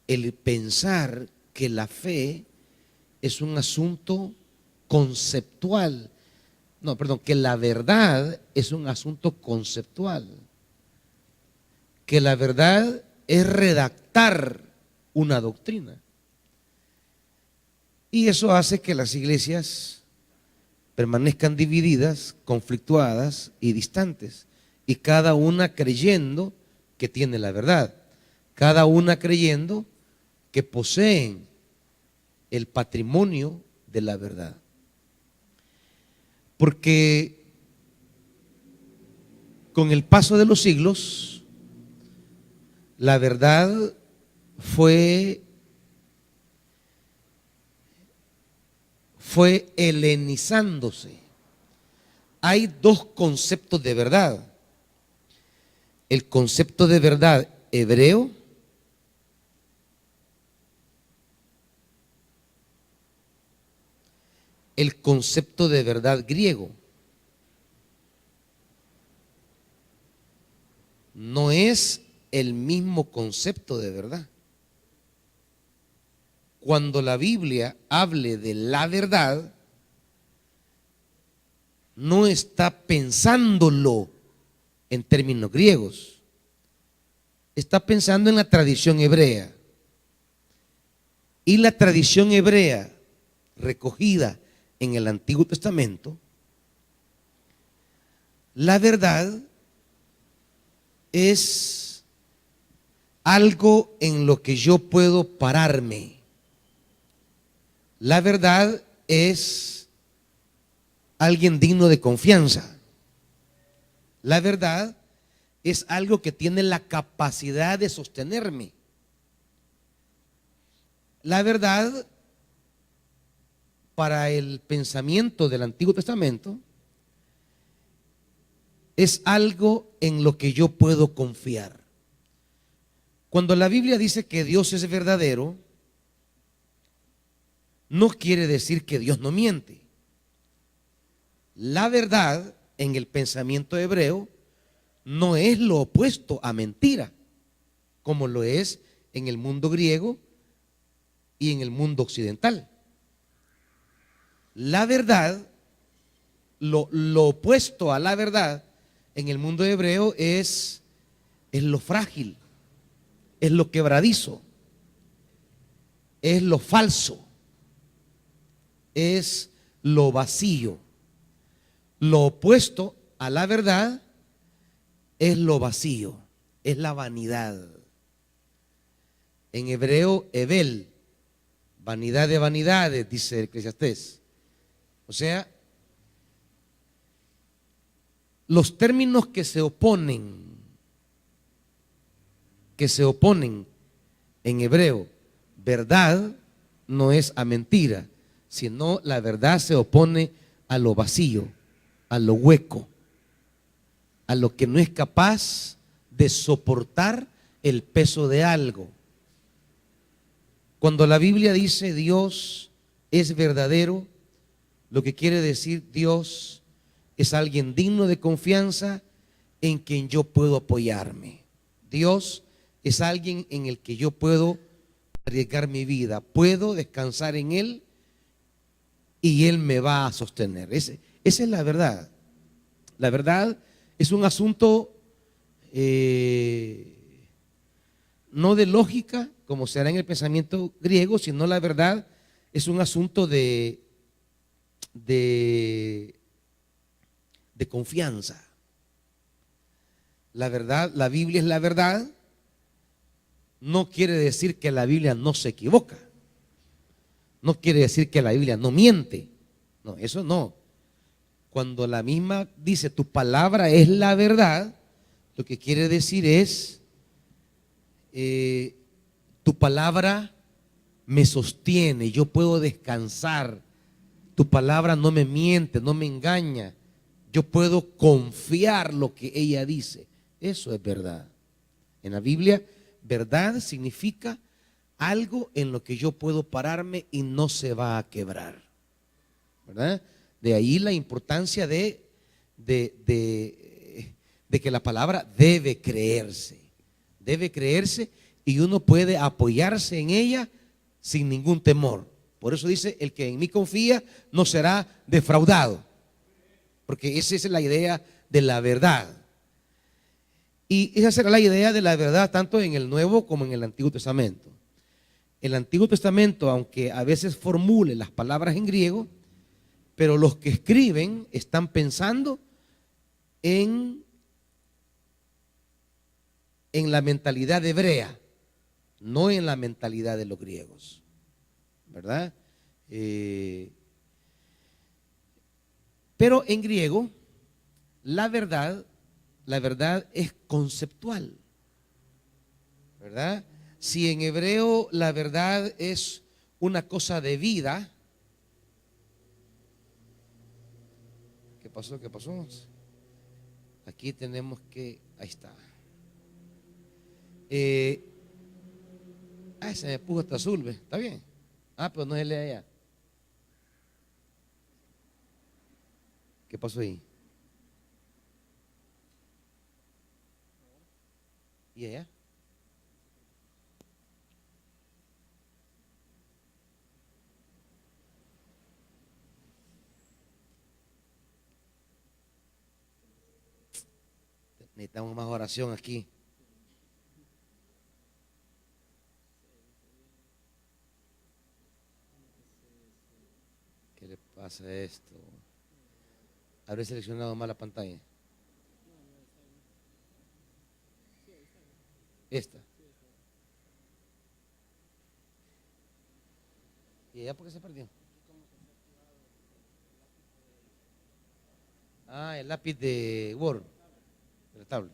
el pensar que la fe es un asunto conceptual. No, perdón, que la verdad es un asunto conceptual. Que la verdad es redactar una doctrina. Y eso hace que las iglesias permanezcan divididas, conflictuadas y distantes. Y cada una creyendo que tiene la verdad. Cada una creyendo que poseen el patrimonio de la verdad. Porque con el paso de los siglos, la verdad fue helenizándose. Hay dos conceptos de verdad. El concepto de verdad hebreo el concepto de verdad griego. No es el mismo concepto de verdad. Cuando la Biblia hable de la verdad, no está pensándolo en términos griegos, está pensando en la tradición hebrea. Y la tradición hebrea recogida en el Antiguo Testamento, la verdad es algo en lo que yo puedo pararme. La verdad es alguien digno de confianza. La verdad es algo que tiene la capacidad de sostenerme. La verdad, para el pensamiento del Antiguo Testamento, es algo en lo que yo puedo confiar. Cuando la Biblia dice que Dios es verdadero, no quiere decir que Dios no miente. La verdad en el pensamiento hebreo no es lo opuesto a mentira, como lo es en el mundo griego y en el mundo occidental. La verdad, lo opuesto a la verdad en el mundo hebreo es lo frágil, es lo quebradizo, es lo falso, es lo vacío. Lo opuesto a la verdad es lo vacío, es la vanidad. En hebreo, Hebel, vanidad de vanidades, dice Eclesiastés. O sea, los términos que se oponen en hebreo, verdad no es a mentira, sino la verdad se opone a lo vacío, a lo hueco, a lo que no es capaz de soportar el peso de algo. Cuando la Biblia dice Dios es verdadero, lo que quiere decir Dios es alguien digno de confianza en quien yo puedo apoyarme. Dios es alguien en el que yo puedo arriesgar mi vida, puedo descansar en Él y Él me va a sostener. Esa es la verdad. La verdad es un asunto no de lógica, como se hará en el pensamiento griego, sino la verdad es un asunto de confianza. La verdad, la Biblia es la verdad, no quiere decir que la Biblia no se equivoca, no quiere decir que la Biblia no miente, no, eso no. Cuando la misma dice tu palabra es la verdad, lo que quiere decir es tu palabra me sostiene, yo puedo descansar, tu palabra no me miente, no me engaña, yo puedo confiar lo que ella dice. Eso es verdad. En la Biblia, verdad significa algo en lo que yo puedo pararme y no se va a quebrar, ¿verdad? De ahí la importancia de que la palabra debe creerse y uno puede apoyarse en ella sin ningún temor. Por eso dice, el que en mí confía no será defraudado, porque esa es la idea de la verdad. Y esa será la idea de la verdad tanto en el Nuevo como en el Antiguo Testamento. El Antiguo Testamento, aunque a veces formule las palabras en griego, pero los que escriben están pensando en la mentalidad hebrea, no en la mentalidad de los griegos, ¿verdad? Pero en griego, la verdad es conceptual, ¿verdad? Si en hebreo la verdad es una cosa de vida, ¿qué pasó? ¿Qué pasó? Aquí tenemos que, ahí está. Se me puso hasta azul, ¿ve? ¿Está bien? Pero no se lee allá. ¿Qué pasó ahí? ¿Y allá? Necesitamos más oración aquí. ¿Qué le pasa a esto? Habré seleccionado mal la pantalla. Esta. ¿Y allá por qué se perdió? El lápiz de Word, de la tabla.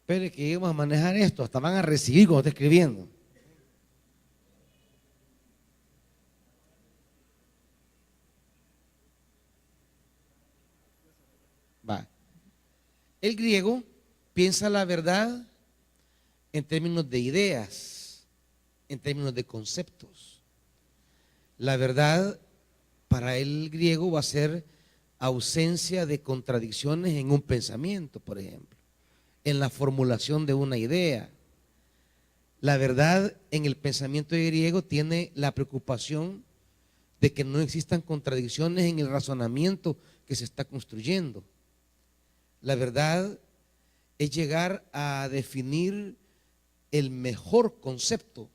Espere que íbamos a manejar esto, hasta van a recibir cuando esté escribiendo. Va. El griego piensa la verdad en términos de ideas, en términos de conceptos. La verdad para el griego va a ser ausencia de contradicciones en un pensamiento, por ejemplo, en la formulación de una idea. La verdad en el pensamiento griego tiene la preocupación de que no existan contradicciones en el razonamiento que se está construyendo. La verdad es llegar a definir el mejor concepto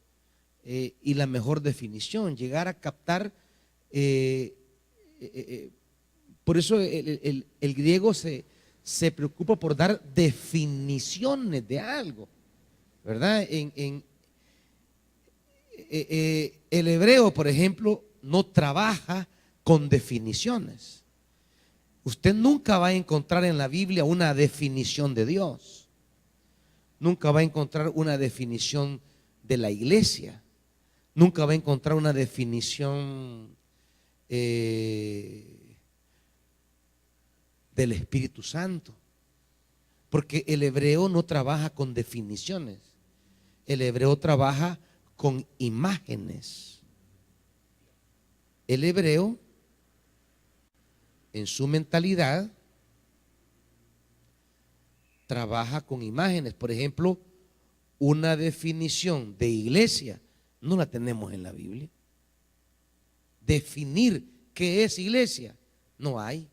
y la mejor definición, llegar a captar. Por eso el griego se preocupa por dar definiciones de algo, ¿verdad? El hebreo, por ejemplo, no trabaja con definiciones. Usted nunca va a encontrar en la Biblia una definición de Dios. Nunca va a encontrar una definición de la iglesia. Nunca va a encontrar una definición del Espíritu Santo. Porque el hebreo no trabaja con definiciones. El hebreo trabaja con imágenes. El hebreo, en su mentalidad, trabaja con imágenes. Por ejemplo, una definición de iglesia no la tenemos en la Biblia. Definir qué es iglesia no hay.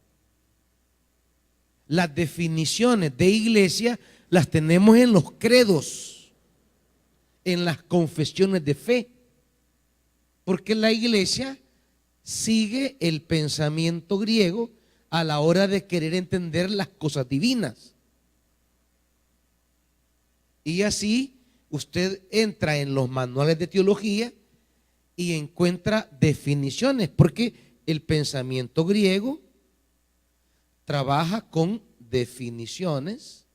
Las definiciones de iglesia las tenemos en los credos, en las confesiones de fe, porque la iglesia sigue el pensamiento griego a la hora de querer entender las cosas divinas. Y así usted entra en los manuales de teología y encuentra definiciones, porque el pensamiento griego trabaja con definiciones,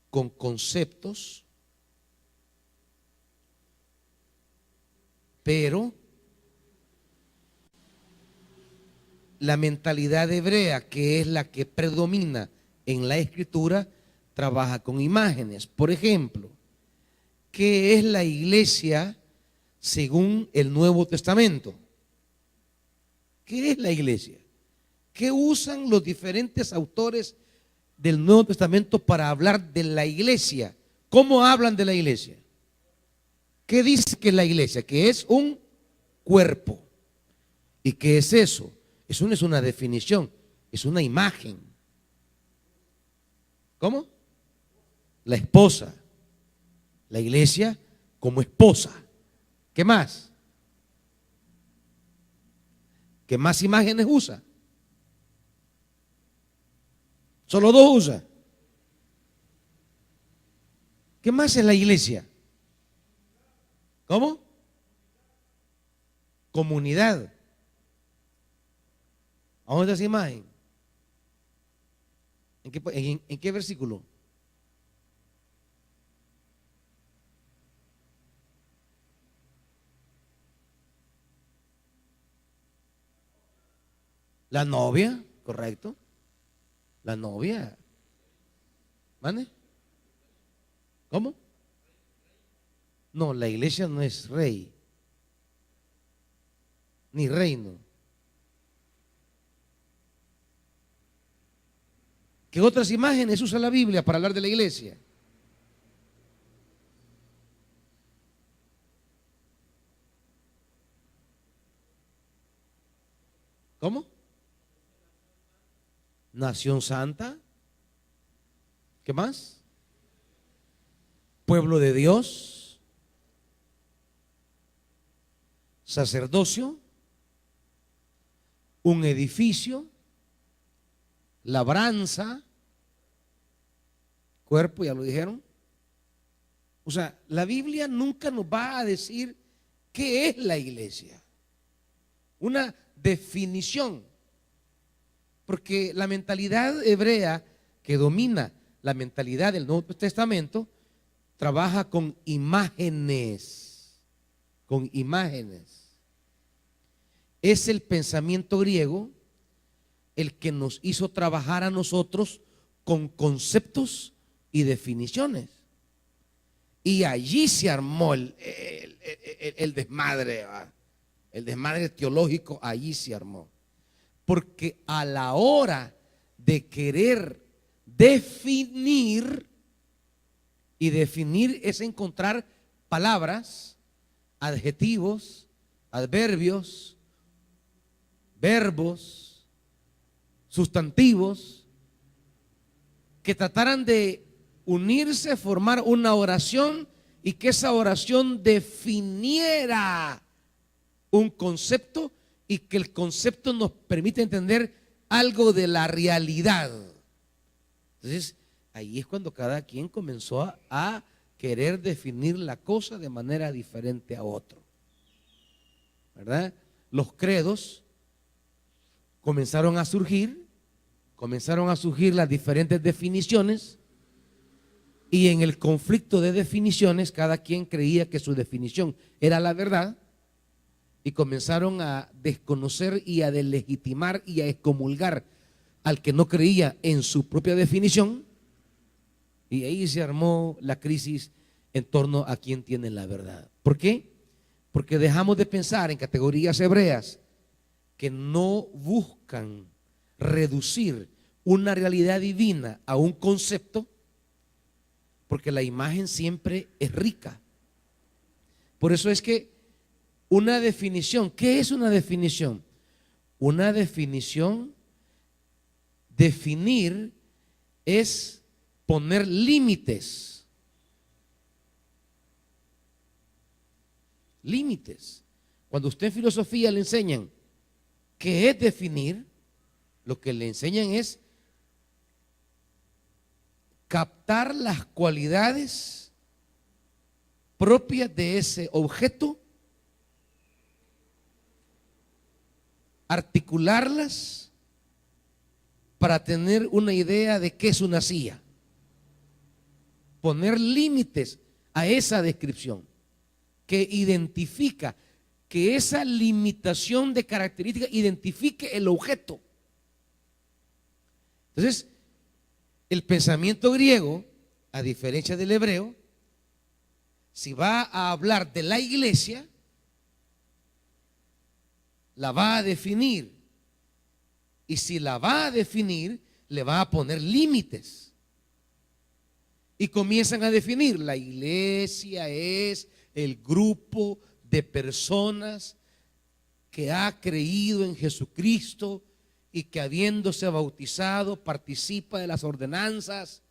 con conceptos, pero la mentalidad hebrea, que es la que predomina en la escritura, trabaja con imágenes. Por ejemplo, ¿qué es la iglesia según el Nuevo Testamento? ¿Qué es la iglesia? ¿Qué usan los diferentes autores del Nuevo Testamento para hablar de la iglesia? ¿Cómo hablan de la iglesia? ¿Qué dice que es la iglesia? Que es un cuerpo. ¿Y qué es eso? Eso no es una definición, es una imagen. ¿Cómo? La esposa. La iglesia como esposa. ¿Qué más? ¿Qué más imágenes usa? Solo dos usa. ¿Qué más es la iglesia? ¿Cómo? Comunidad. ¿A dónde está esa imagen? ¿En qué versículo? La novia, correcto. La novia. ¿Vale? ¿Cómo? No, la iglesia no es rey, ni reino. ¿Qué otras imágenes usa la Biblia para hablar de la iglesia? ¿Cómo? Nación santa. ¿Qué más? Pueblo de Dios. Sacerdocio. Un edificio. Labranza. Cuerpo, ya lo dijeron. O sea, la Biblia nunca nos va a decir qué es la iglesia. Una definición. Porque la mentalidad hebrea que domina la mentalidad del Nuevo Testamento trabaja con imágenes. Con imágenes. Es el pensamiento griego el que nos hizo trabajar a nosotros con conceptos y definiciones. Y allí se armó el desmadre, ¿va? El desmadre teológico allí se armó. Porque a la hora de querer definir, y definir es encontrar palabras, adjetivos, adverbios, verbos, sustantivos, que trataran de unirse, formar una oración y que esa oración definiera un concepto y que el concepto nos permite entender algo de la realidad. Entonces, ahí es cuando cada quien comenzó a querer definir la cosa de manera diferente a otro, ¿verdad? Los credos comenzaron a surgir las diferentes definiciones, y en el conflicto de definiciones cada quien creía que su definición era la verdad, y comenzaron a desconocer y a deslegitimar y a excomulgar al que no creía en su propia definición, y ahí se armó la crisis en torno a quién tiene la verdad. ¿Por qué? Porque dejamos de pensar en categorías hebreas que no buscan reducir una realidad divina a un concepto, porque la imagen siempre es rica. Por eso es que una definición, ¿qué es una definición? Una definición, definir es poner límites. Límites. Cuando usted en filosofía le enseñan qué es definir, lo que le enseñan es captar las cualidades propias de ese objeto, articularlas para tener una idea de qué es una silla, poner límites a esa descripción que identifica que esa limitación de características identifique el objeto. Entonces, el pensamiento griego, a diferencia del hebreo, si va a hablar de la iglesia, la va a definir. Y si la va a definir, le va a poner límites. Y comienzan a definir: la iglesia es el grupo de personas que ha creído en Jesucristo y que, habiéndose bautizado, participa de las ordenanzas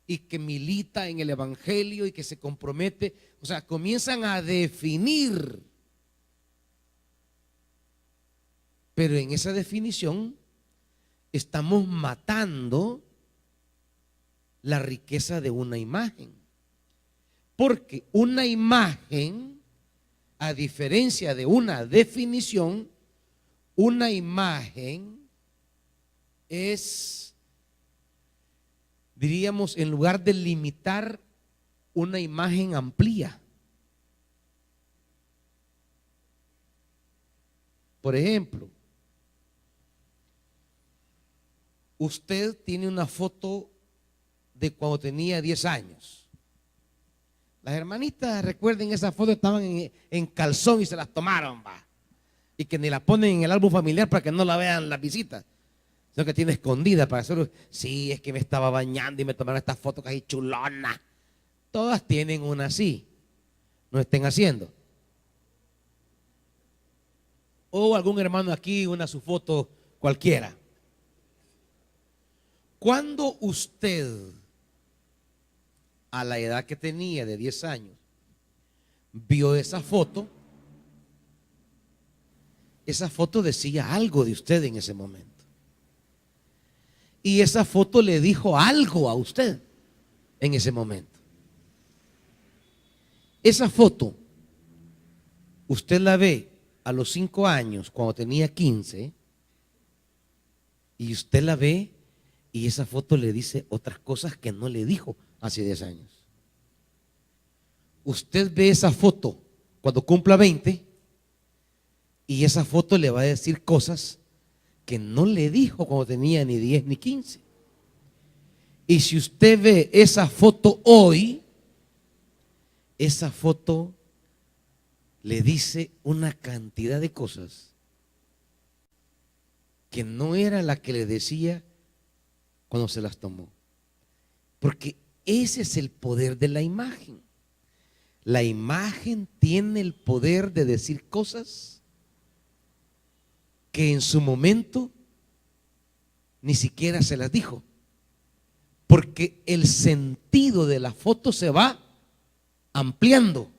y que milita en el evangelio y que se compromete. O sea, comienzan a definir. Pero en esa definición estamos matando la riqueza de una imagen. Porque una imagen, a diferencia de una definición, una imagen es, diríamos, en lugar de limitar, una imagen amplía. Por ejemplo, usted tiene una foto de cuando tenía 10 años. Las hermanitas, recuerden, esa foto estaban en calzón y se las tomaron, va. Y que ni la ponen en el álbum familiar para que no la vean las visitas, sino que tiene escondida para hacer. Sí, es que me estaba bañando y me tomaron esta foto casi chulona. Todas tienen una así. No estén haciendo. O algún hermano aquí, una su foto cualquiera. Cuando usted, a la edad que tenía de 10 años, vio esa foto decía algo de usted en ese momento. Y esa foto le dijo algo a usted en ese momento. Esa foto, usted la ve a los 5 años, cuando tenía 15, y usted la ve y esa foto le dice otras cosas que no le dijo hace 10 años. Usted ve esa foto cuando cumpla 20 y esa foto le va a decir cosas que no le dijo cuando tenía ni 10 ni 15. Y si usted ve esa foto hoy, esa foto le dice una cantidad de cosas que no era la que le decía cuando se las tomó. Porque ese es el poder de la imagen. La imagen tiene el poder de decir cosas que en su momento ni siquiera se las dijo. Porque el sentido de la foto se va ampliando.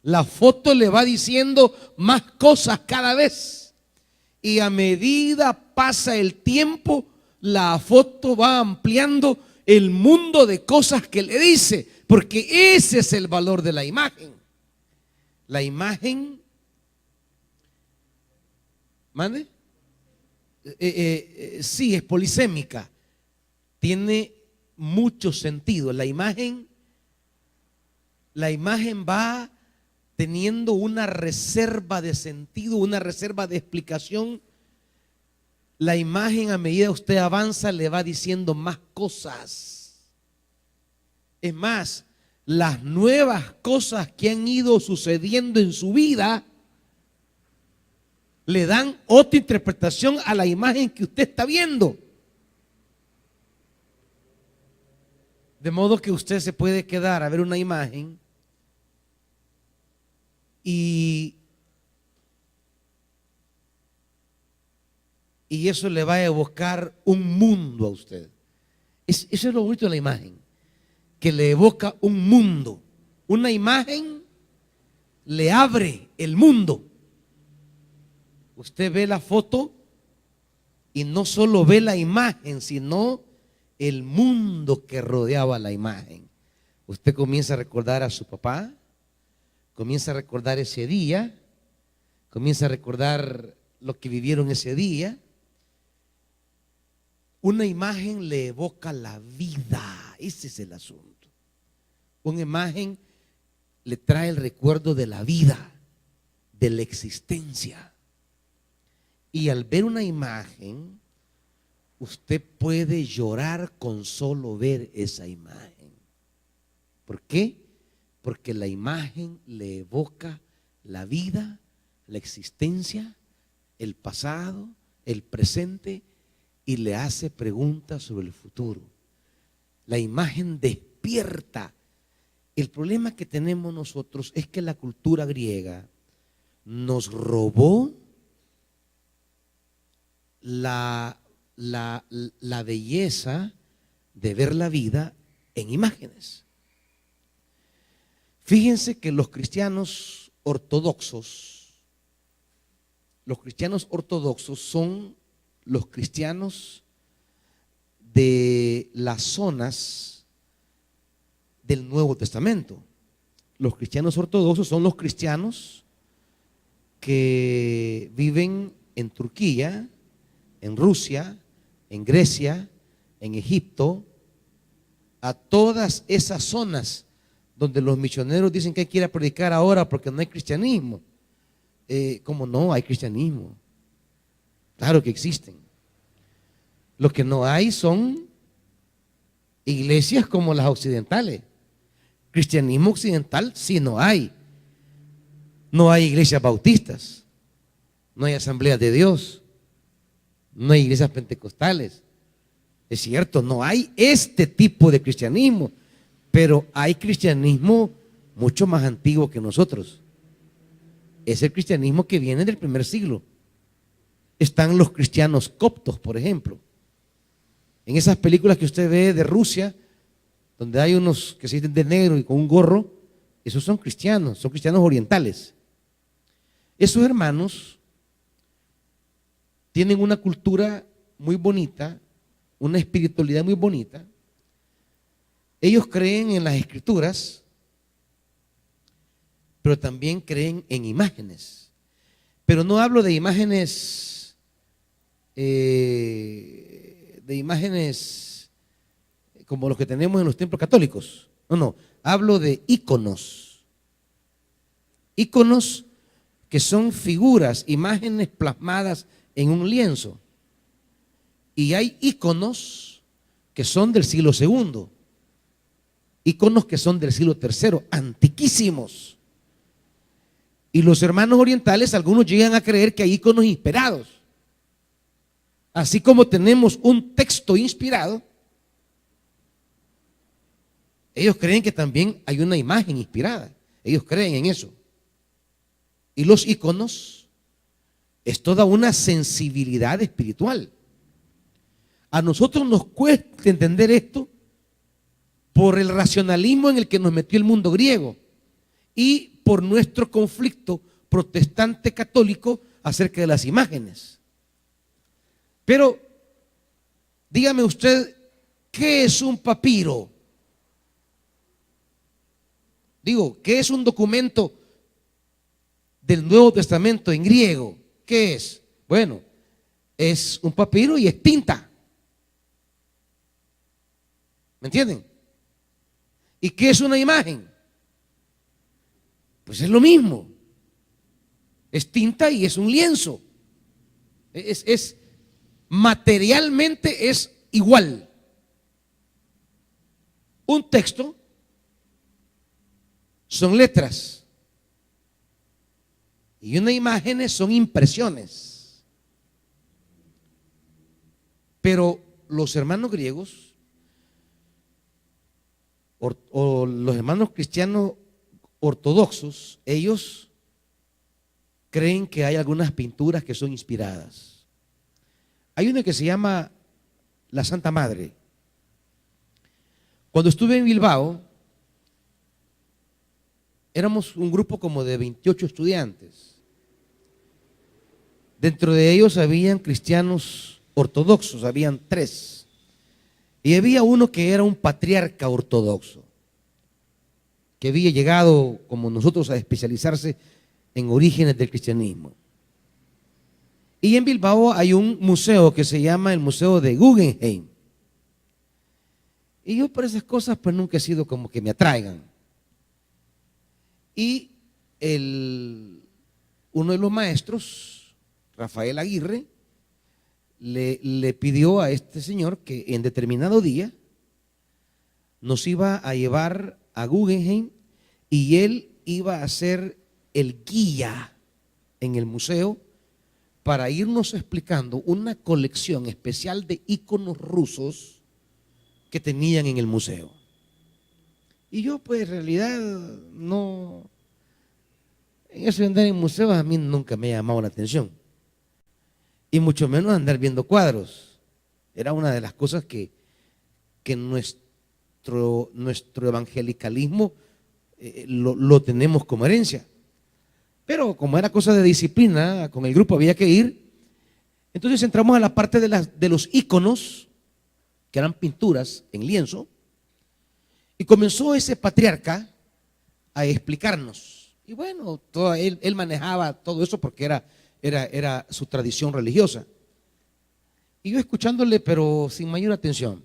La foto le va diciendo más cosas cada vez. Y a medida pasa el tiempo, la foto va ampliando el mundo de cosas que le dice. Porque ese es el valor de la imagen. La imagen, ¿mande? Sí, es polisémica. Tiene mucho sentido. La imagen va teniendo una reserva de sentido, una reserva de explicación. La imagen, a medida que usted avanza, le va diciendo más cosas. Es más, las nuevas cosas que han ido sucediendo en su vida le dan otra interpretación a la imagen que usted está viendo. De modo que usted se puede quedar a ver una imagen y eso le va a evocar un mundo a usted. Eso es lo bonito de la imagen, que le evoca un mundo. Una imagen le abre el mundo. Usted ve la foto y no solo ve la imagen, sino el mundo que rodeaba la imagen. Usted comienza a recordar a su papá, comienza a recordar ese día, comienza a recordar lo que vivieron ese día. Una imagen le evoca la vida, ese es el asunto. Una imagen le trae el recuerdo de la vida. de la existencia. Y al ver una imagen, usted puede llorar con solo ver esa imagen. ¿Por qué? Porque la imagen le evoca la vida, la existencia, el pasado, el presente, y le hace preguntas sobre el futuro. La imagen despierta. El problema que tenemos nosotros es que la cultura griega nos robó la belleza de ver la vida en imágenes. Fíjense que los cristianos ortodoxos son los cristianos de las zonas del Nuevo Testamento. Los cristianos ortodoxos son los cristianos que viven en Turquía, en Rusia, en Grecia, en Egipto, a todas esas zonas donde los misioneros dicen que hay que ir a predicar ahora porque no hay cristianismo. ¿Cómo no? Hay cristianismo. Claro que existen. Lo que no hay son iglesias como las occidentales. Cristianismo occidental sí no hay. No hay iglesias bautistas, no hay asambleas de Dios, no hay iglesias pentecostales. Es cierto, no hay este tipo de cristianismo, pero hay cristianismo mucho más antiguo que nosotros. Es el cristianismo que viene del primer siglo. Están los cristianos coptos, por ejemplo. En esas películas que usted ve de Rusia, donde hay unos que se visten de negro y con un gorro, esos son cristianos orientales. Esos hermanos tienen una cultura muy bonita, una espiritualidad muy bonita. Ellos creen en las escrituras, pero también creen en imágenes. Pero no hablo de imágenes, como los que tenemos en los templos católicos. No, hablo de íconos. Íconos que son figuras, imágenes plasmadas en un lienzo. Y hay íconos que son del siglo II, íconos que son del siglo III, antiquísimos. Y los hermanos orientales, algunos llegan a creer que hay íconos inspirados. Así como tenemos un texto inspirado, ellos creen que también hay una imagen inspirada. Ellos creen en eso. Y los íconos es toda una sensibilidad espiritual. A nosotros nos cuesta entender esto por el racionalismo en el que nos metió el mundo griego y por nuestro conflicto protestante católico acerca de las imágenes. Pero dígame usted, ¿qué es un papiro? Digo, ¿qué es un documento del Nuevo Testamento en griego? ¿Qué es? Bueno, es un papiro y es tinta. ¿Me entienden? ¿Y qué es una imagen? Pues es lo mismo. Es tinta y es un lienzo. Materialmente es igual. Un texto son letras y una imagen son impresiones. Pero los hermanos griegos o los hermanos cristianos ortodoxos, ellos creen que hay algunas pinturas que son inspiradas. Hay una que se llama La Santa Madre. Cuando estuve en Bilbao, éramos un grupo como de 28 estudiantes. Dentro de ellos habían cristianos ortodoxos, habían 3. Y había uno que era un patriarca ortodoxo, que había llegado, como nosotros, a especializarse en orígenes del cristianismo. Y en Bilbao hay un museo que se llama el Museo de Guggenheim. Y yo por esas cosas pues nunca he sido como que me atraigan. Y el uno de los maestros, Rafael Aguirre, le pidió a este señor que en determinado día nos iba a llevar a Guggenheim y él iba a ser el guía en el museo para irnos explicando una colección especial de íconos rusos que tenían en el museo. Y yo pues en realidad no, en eso de andar en museos a mí nunca me ha llamado la atención, y mucho menos andar viendo cuadros. Era una de las cosas que nuestro evangelicalismo lo tenemos como herencia. Pero como era cosa de disciplina, con el grupo había que ir. Entonces entramos a la parte de los íconos, que eran pinturas en lienzo, y comenzó ese patriarca a explicarnos. Y bueno, él manejaba todo eso porque era su tradición religiosa. Y yo escuchándole, pero sin mayor atención.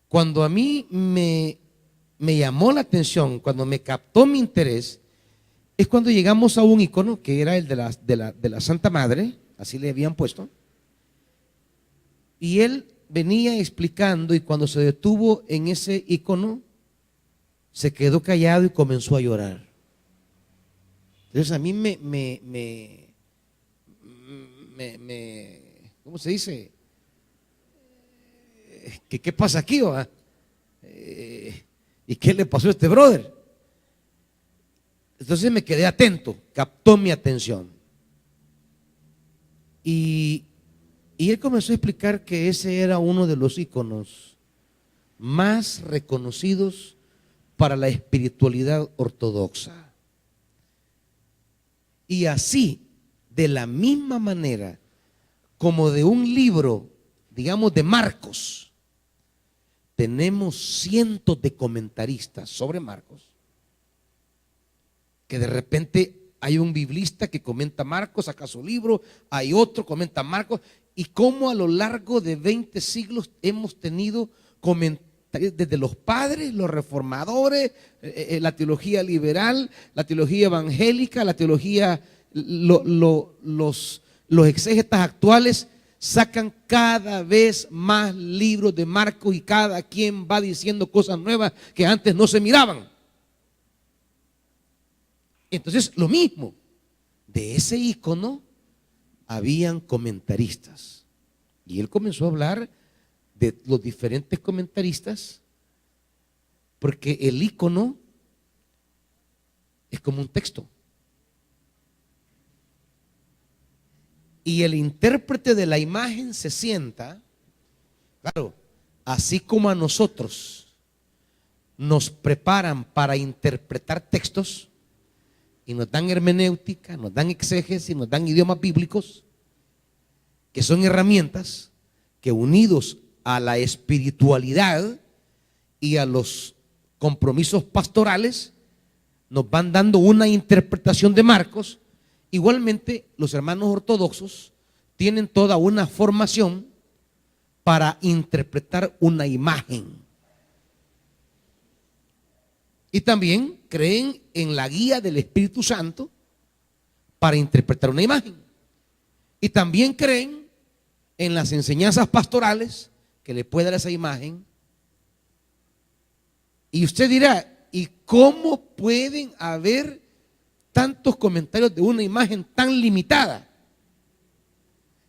Cuando a mí me llamó la atención, cuando me captó mi interés, es cuando llegamos a un icono que era el de la Santa Madre, así le habían puesto, y él venía explicando, y cuando se detuvo en ese icono, se quedó callado y comenzó a llorar. Entonces a mí ¿cómo se dice? ¿Qué pasa aquí? ¿Y qué le pasó a este brother? Entonces me quedé atento, captó mi atención. Y él comenzó a explicar que ese era uno de los íconos más reconocidos para la espiritualidad ortodoxa. Y así, de la misma manera como de un libro, digamos de Marcos, tenemos cientos de comentaristas sobre Marcos, que de repente hay un biblista que comenta Marcos, saca su libro, hay otro que comenta Marcos, y cómo a lo largo de 20 siglos hemos tenido comentarios desde los padres, los reformadores, la teología liberal, la teología evangélica, la teología, los exégetas actuales sacan cada vez más libros de Marcos y cada quien va diciendo cosas nuevas que antes no se miraban. Entonces, lo mismo, de ese icono habían comentaristas. Y él comenzó a hablar de los diferentes comentaristas, porque el icono es como un texto. Y el intérprete de la imagen se sienta, claro, así como a nosotros nos preparan para interpretar textos y nos dan hermenéutica, nos dan exégesis, nos dan idiomas bíblicos, que son herramientas que unidos a la espiritualidad y a los compromisos pastorales nos van dando una interpretación de Marcos. Igualmente los hermanos ortodoxos tienen toda una formación para interpretar una imagen, y también creen en la guía del Espíritu Santo para interpretar una imagen, y también creen en las enseñanzas pastorales que le puede dar esa imagen. Y usted dirá, ¿y cómo pueden haber tantos comentarios de una imagen tan limitada?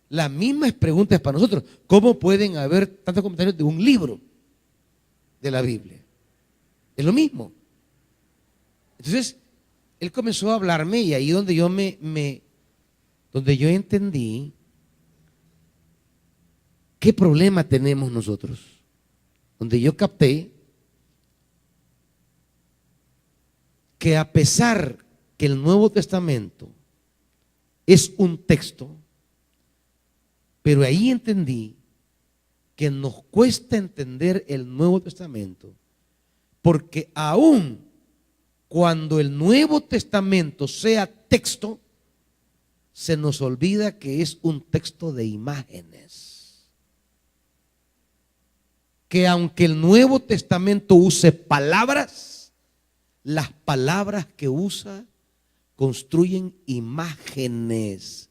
La misma pregunta es para nosotros. ¿Cómo pueden haber tantos comentarios de un libro de la Biblia? Es lo mismo. Entonces, él comenzó a hablarme, y ahí donde yo donde yo entendí qué problema tenemos nosotros, donde yo capté que a pesar que el Nuevo Testamento es un texto, pero ahí entendí que nos cuesta entender el Nuevo Testamento, porque aún cuando el Nuevo Testamento sea texto, se nos olvida que es un texto de imágenes. Que aunque el Nuevo Testamento use palabras, las palabras que usa construyen imágenes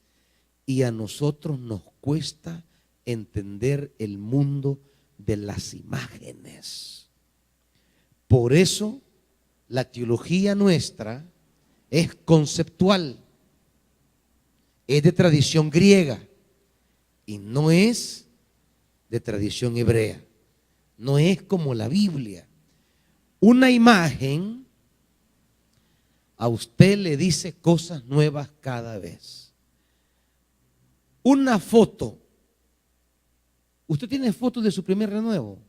y a nosotros nos cuesta entender el mundo de las imágenes. Por eso la teología nuestra es conceptual, es de tradición griega y no es de tradición hebrea, no es como la Biblia. Una imagen a usted le dice cosas nuevas cada vez. Una foto, ¿usted tiene fotos de su primer renuevo?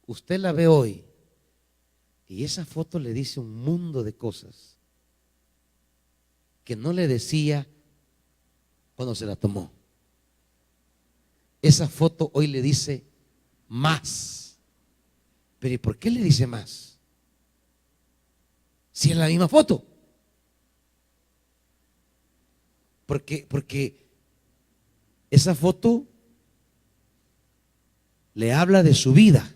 Usted la ve hoy y esa foto le dice un mundo de cosas que no le decía cuando se la tomó. Esa foto hoy le dice más. Pero ¿y por qué le dice más? Si es la misma foto. Porque esa foto le habla de su vida.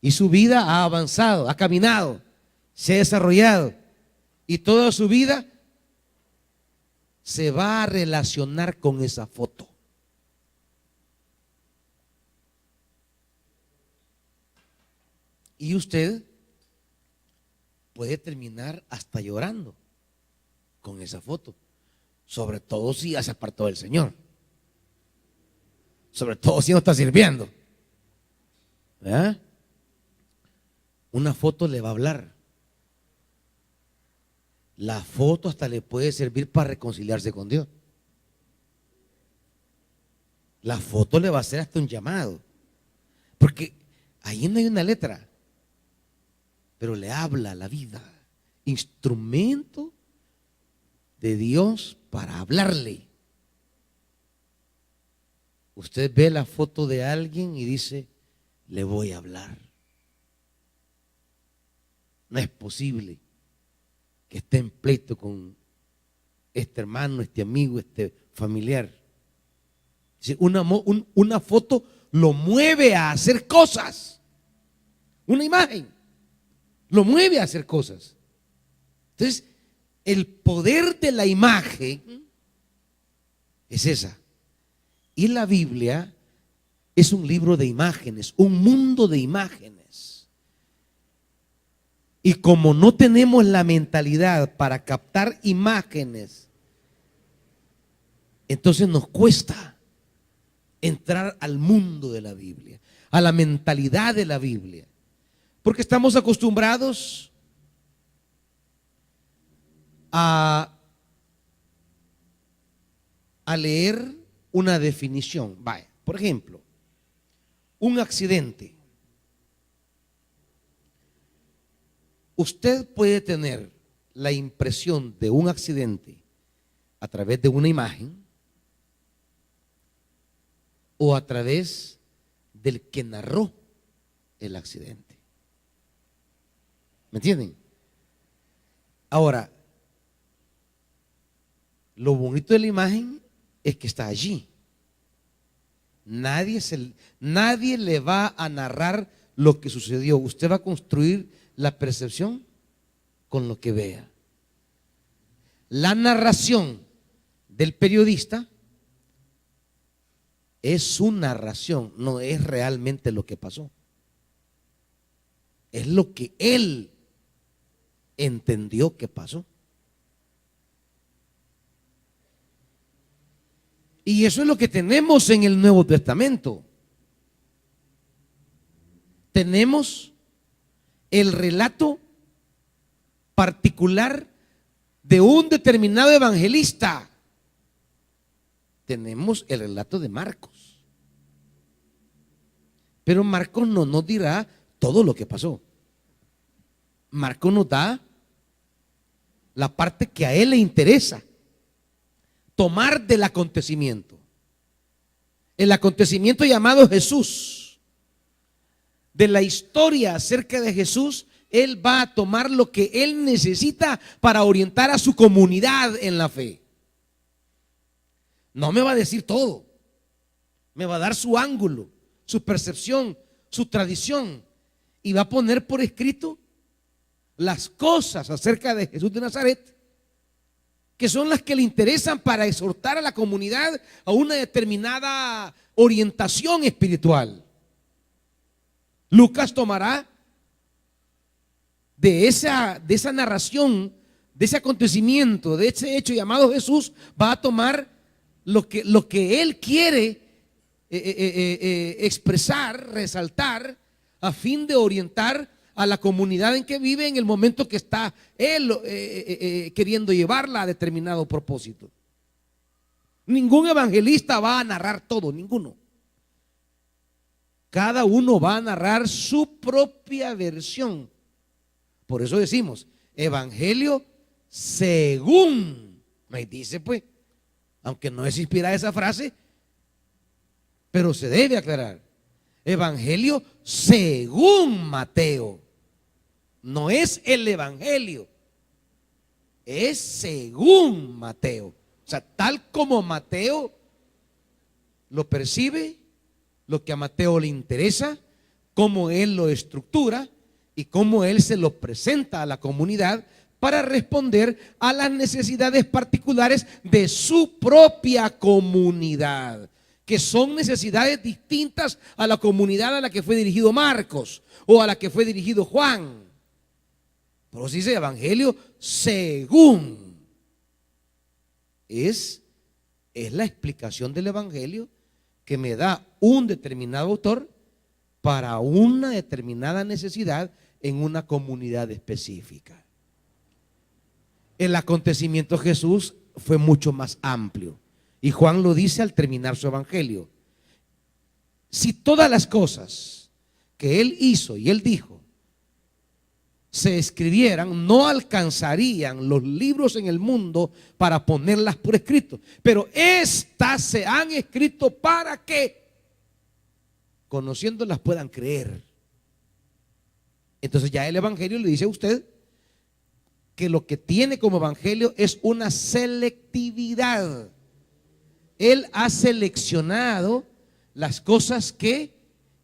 Y su vida ha avanzado, ha caminado, se ha desarrollado. Y toda su vida se va a relacionar con esa foto. Y usted puede terminar hasta llorando con esa foto. Sobre todo si ya se apartó del Señor. Sobre todo si no está sirviendo. ¿Verdad? Una foto le va a hablar. La foto hasta le puede servir para reconciliarse con Dios. La foto le va a hacer hasta un llamado. Porque ahí no hay una letra, pero le habla la vida. Instrumento de Dios para hablarle. Usted ve la foto de alguien y dice, le voy a hablar. No es posible que esté en pleito con este hermano, este amigo, este familiar. Una foto lo mueve a hacer cosas. Una imagen lo mueve a hacer cosas. Entonces, el poder de la imagen es esa. Y la Biblia es un libro de imágenes, un mundo de imágenes. Y como no tenemos la mentalidad para captar imágenes, entonces nos cuesta entrar al mundo de la Biblia, a la mentalidad de la Biblia. Porque estamos acostumbrados a leer una definición. Vaya, por ejemplo, un accidente. Usted puede tener la impresión de un accidente a través de una imagen o a través del que narró el accidente. ¿Me entienden? Ahora, lo bonito de la imagen es que está allí. Nadie le va a narrar lo que sucedió. Usted va a construir la percepción con lo que vea. La narración del periodista es su narración, no es realmente lo que pasó. Es lo que él entendió que pasó. Y eso es lo que tenemos en el Nuevo Testamento. Tenemos el relato particular de un determinado evangelista. Tenemos el relato de Marcos. Pero Marcos no nos dirá todo lo que pasó. Marcos nos da la parte que a él le interesa tomar del acontecimiento. El acontecimiento llamado Jesús. De la historia acerca de Jesús, él va a tomar lo que él necesita para orientar a su comunidad en la fe. No me va a decir todo. Me va a dar su ángulo, su percepción, su tradición. Y va a poner por escrito las cosas acerca de Jesús de Nazaret, que son las que le interesan para exhortar a la comunidad a una determinada orientación espiritual. Lucas tomará de esa narración, de ese acontecimiento, de ese hecho llamado Jesús, va a tomar lo que él quiere expresar, resaltar, a fin de orientar a la comunidad en que vive en el momento que está él queriendo llevarla a determinado propósito. Ningún evangelista va a narrar todo, ninguno. Cada uno va a narrar su propia versión. Por eso decimos evangelio según, me dice pues, aunque no es inspirada esa frase, pero se debe aclarar. Evangelio según Mateo. No es el evangelio, es según Mateo. O sea, tal como Mateo lo percibe, lo que a Mateo le interesa, cómo él lo estructura y cómo él se lo presenta a la comunidad para responder a las necesidades particulares de su propia comunidad, que son necesidades distintas a la comunidad a la que fue dirigido Marcos o a la que fue dirigido Juan. Por eso dice evangelio según. Es la explicación del evangelio que me da un determinado autor para una determinada necesidad en una comunidad específica. El acontecimiento de Jesús fue mucho más amplio y Juan lo dice al terminar su evangelio. Si todas las cosas que él hizo y él dijo se escribieran, no alcanzarían los libros en el mundo para ponerlas por escrito, pero estas se han escrito para que, conociéndolas, puedan creer. Entonces ya el evangelio le dice a usted que lo que tiene como evangelio es una selectividad. Él ha seleccionado las cosas que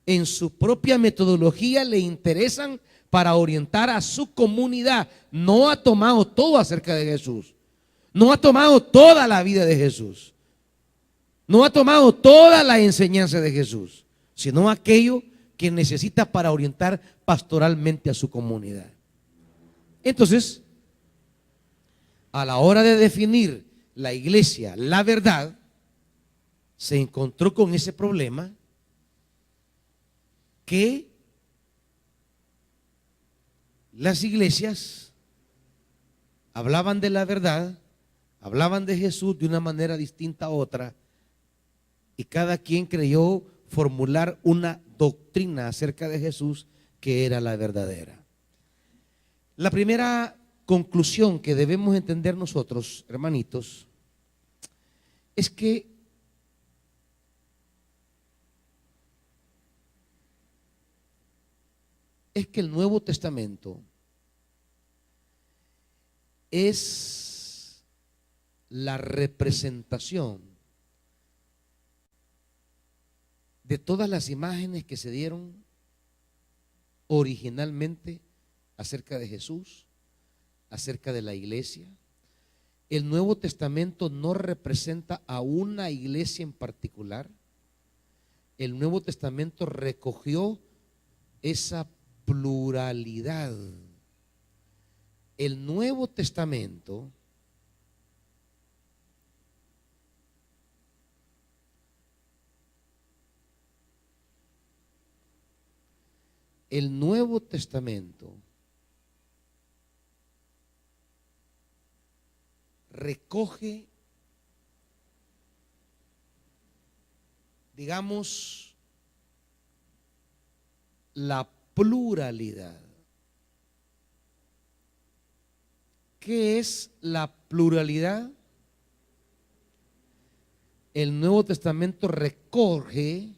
en su propia metodología le interesan para orientar a su comunidad. No ha tomado todo acerca de Jesús, no ha tomado toda la vida de Jesús, no ha tomado toda la enseñanza de Jesús, sino aquello que necesita para orientar pastoralmente a su comunidad. Entonces, a la hora de definir la iglesia, la verdad, se encontró con ese problema que las iglesias hablaban de la verdad, hablaban de Jesús de una manera distinta a otra, y cada quien creyó formular una doctrina acerca de Jesús que era la verdadera. La primera conclusión que debemos entender nosotros, hermanitos, es que el Nuevo Testamento es la representación de todas las imágenes que se dieron originalmente acerca de Jesús, acerca de la iglesia. El Nuevo Testamento no representa a una iglesia en particular. El Nuevo Testamento recogió esa pluralidad. El Nuevo Testamento recoge, digamos, la pluralidad. ¿Qué es la pluralidad? El Nuevo Testamento recoge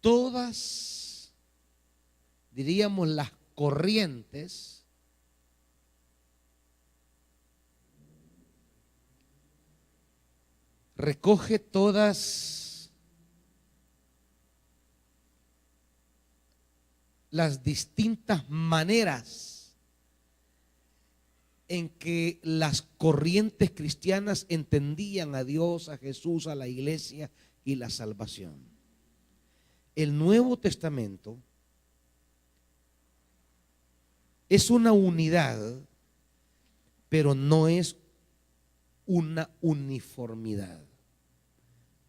todas, diríamos, las corrientes recoge todas las distintas maneras en que las corrientes cristianas entendían a Dios, a Jesús, a la iglesia y la salvación. El Nuevo Testamento es una unidad, pero no es una uniformidad.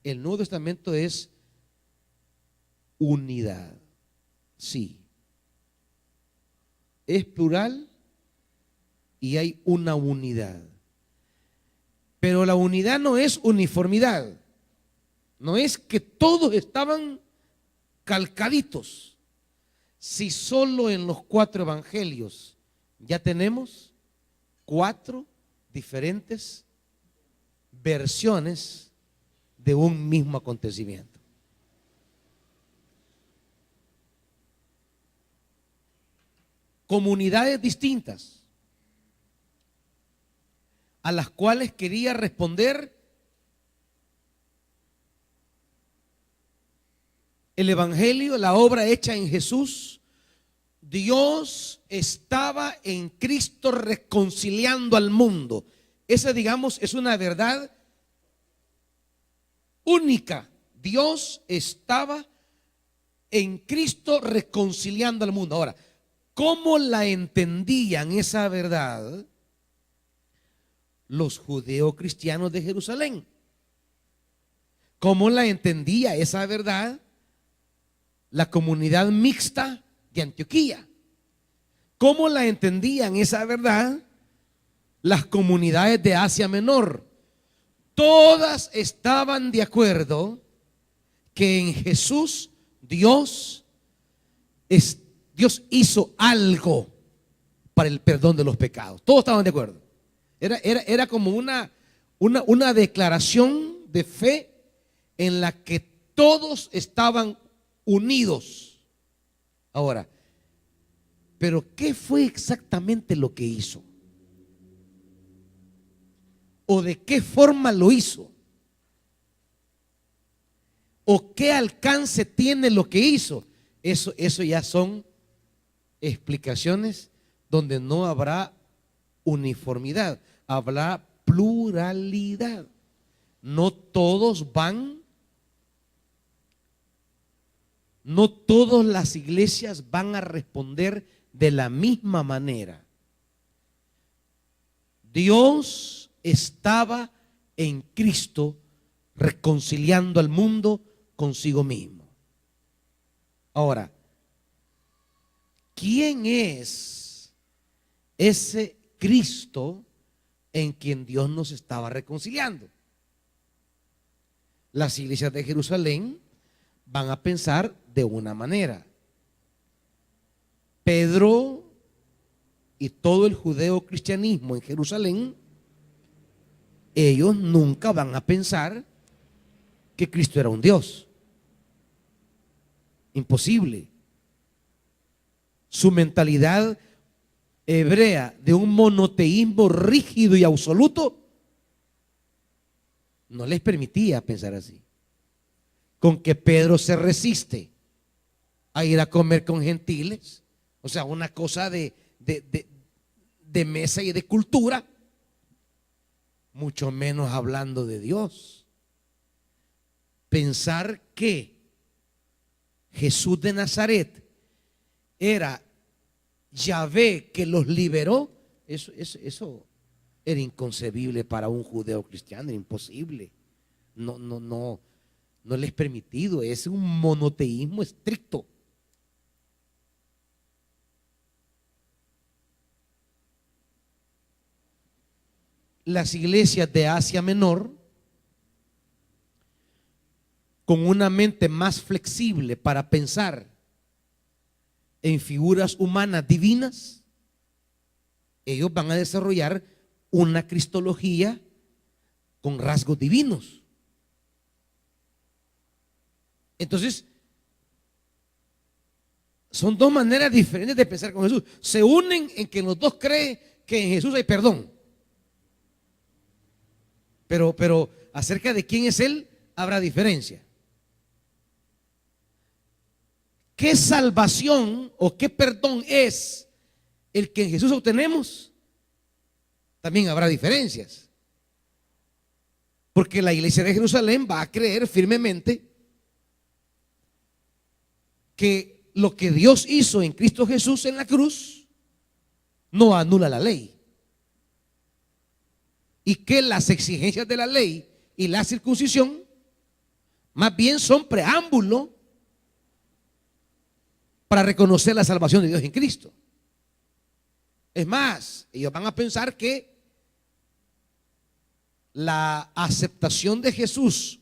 El Nuevo Testamento es unidad, sí. Es plural y hay una unidad. Pero la unidad no es uniformidad. No es que todos estaban calcaditos. Si solo en los 4 evangelios ya tenemos 4 diferentes versiones de un mismo acontecimiento. Comunidades distintas a las cuales quería responder el evangelio, la obra hecha en Jesús. Dios estaba en Cristo reconciliando al mundo. Esa, digamos, es una verdad única. Dios estaba en Cristo reconciliando al mundo. Ahora, ¿cómo la entendían esa verdad los judeocristianos de Jerusalén? ¿Cómo la entendía esa verdad la comunidad mixta de Antioquía? ¿Cómo la entendían esa verdad las comunidades de Asia Menor? Todas estaban de acuerdo que en Jesús Dios hizo algo para el perdón de los pecados. Todos estaban de acuerdo. Era como una declaración de fe en la que todos estaban unidos. Ahora, pero ¿qué fue exactamente lo que hizo? ¿O de qué forma lo hizo? ¿O qué alcance tiene lo que hizo? Eso ya son explicaciones donde no habrá uniformidad, habrá pluralidad. No todos van, no todas las iglesias van a responder de la misma manera. Dios estaba en Cristo reconciliando al mundo consigo mismo. Ahora, ¿quién es ese Cristo en quien Dios nos estaba reconciliando? Las iglesias de Jerusalén van a pensar de una manera. Pedro y todo el judeo-cristianismo en Jerusalén, ellos nunca van a pensar que Cristo era un Dios. Imposible. Su mentalidad hebrea de un monoteísmo rígido y absoluto no les permitía pensar así. Con que Pedro se resiste a ir a comer con gentiles, o sea, una cosa de mesa y de cultura, mucho menos hablando de Dios. Pensar que Jesús de Nazaret era Yahvé que los liberó, eso era inconcebible para un judeo cristiano, era imposible. No les es permitido, es un monoteísmo estricto. Las iglesias de Asia Menor, con una mente más flexible para pensar en figuras humanas divinas, ellos van a desarrollar una cristología con rasgos divinos. Entonces, son dos maneras diferentes de pensar con Jesús. Se unen en que los dos creen que en Jesús hay perdón. Pero acerca de quién es Él, habrá diferencia. ¿qué salvación o qué perdón es el que en Jesús obtenemos? También habrá diferencias. Porque la iglesia de Jerusalén va a creer firmemente que lo que Dios hizo en Cristo Jesús en la cruz no anula la ley. Y que las exigencias de la ley y la circuncisión más bien son preámbulo para reconocer la salvación de Dios en Cristo. Es más, ellos van a pensar que la aceptación de Jesús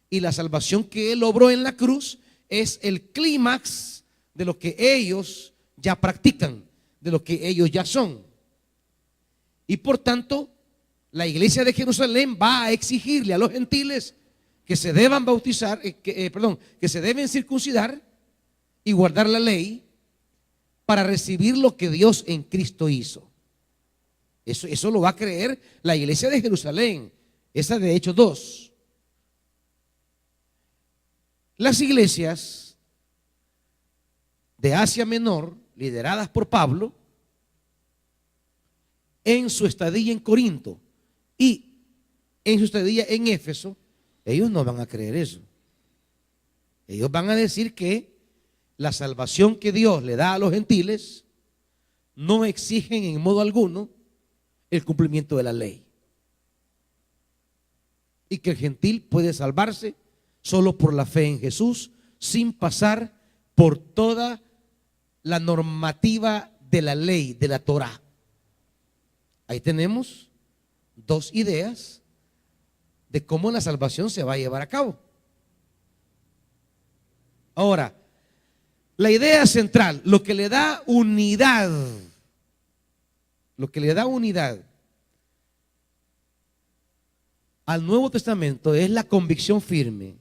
y la salvación que Él obró en la cruz es el clímax de lo que ellos ya practican, de lo que ellos ya son. Y por tanto, la iglesia de Jerusalén va a exigirle a los gentiles que se deban bautizar, que se deben circuncidar y guardar la ley para recibir lo que Dios en Cristo hizo. Eso lo va a creer la iglesia de Jerusalén. Esa de Hechos 2. Las iglesias de Asia Menor, lideradas por Pablo, en su estadía en Corinto y en su estadía en Éfeso, ellos no van a creer eso. Ellos van a decir que la salvación que Dios le da a los gentiles no exigen en modo alguno el cumplimiento de la ley. Y que el gentil puede salvarse solo por la fe en Jesús, sin pasar por toda la normativa de la ley, de la Torá. Ahí tenemos dos ideas de cómo la salvación se va a llevar a cabo. Ahora, la idea central, lo que le da unidad al Nuevo Testamento es la convicción firme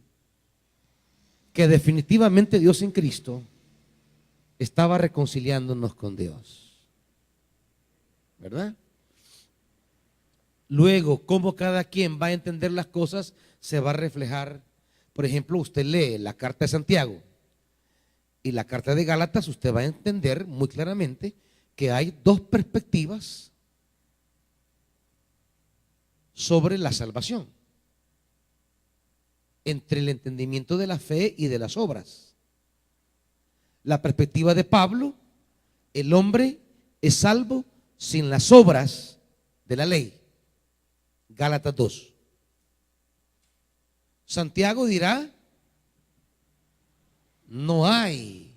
que definitivamente Dios en Cristo estaba reconciliándonos con Dios, ¿verdad? Luego, cómo cada quien va a entender las cosas se va a reflejar. Por ejemplo, usted lee la carta de Santiago y la carta de Gálatas, usted va a entender muy claramente que hay dos perspectivas sobre la salvación, entre el entendimiento de la fe y de las obras. La perspectiva de Pablo, el hombre es salvo sin las obras de la ley. Gálatas 2. Santiago dirá, no hay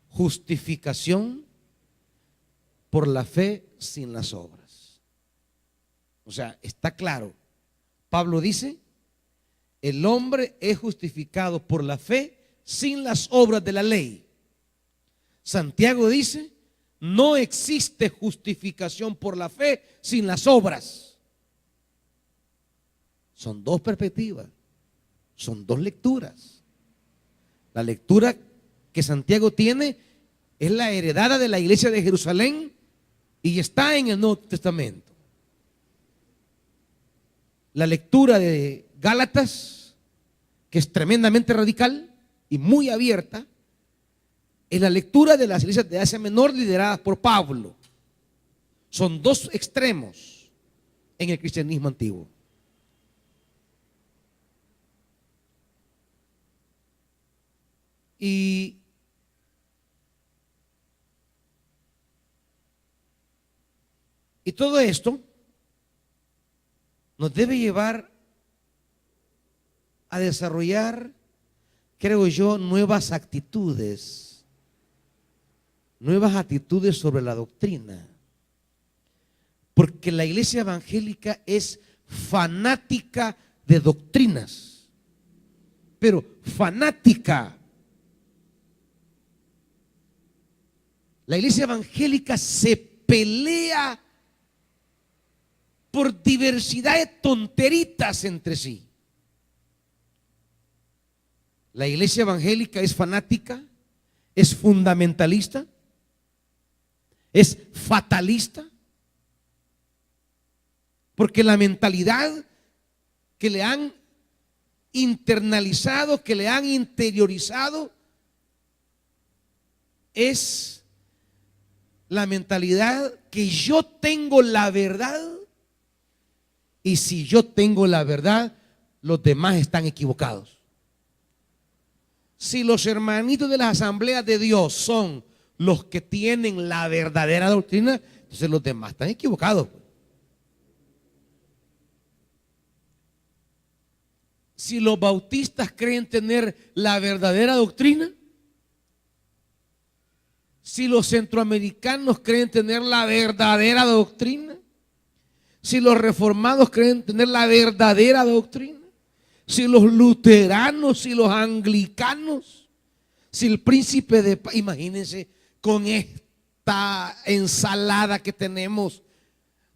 justificación por la fe sin las obras. O sea, está claro. Pablo dice, el hombre es justificado por la fe sin las obras de la ley. Santiago dice, no existe justificación por la fe sin las obras. Son dos perspectivas, son dos lecturas. La lectura que Santiago tiene es la heredada de la iglesia de Jerusalén y está en el Nuevo Testamento. La lectura de Gálatas, que es tremendamente radical y muy abierta, es la lectura de las iglesias de Asia Menor lideradas por Pablo. Son dos extremos en el cristianismo antiguo. Y todo esto nos debe llevar a desarrollar, creo yo, nuevas actitudes sobre la doctrina. Porque la iglesia evangélica es fanática de doctrinas, pero fanática. La iglesia evangélica se pelea por diversidad de tonteritas entre sí. La iglesia evangélica es fanática, es fundamentalista, es fatalista, porque la mentalidad que le han internalizado, que le han interiorizado, es la mentalidad que yo tengo la verdad, y si yo tengo la verdad, los demás están equivocados. Si los hermanitos de las asambleas de Dios son los que tienen la verdadera doctrina, entonces los demás están equivocados. Si los bautistas creen tener la verdadera doctrina, si los centroamericanos creen tener la verdadera doctrina, si los reformados creen tener la verdadera doctrina, si los luteranos, si los anglicanos, si el príncipe de paz, imagínense con esta ensalada que tenemos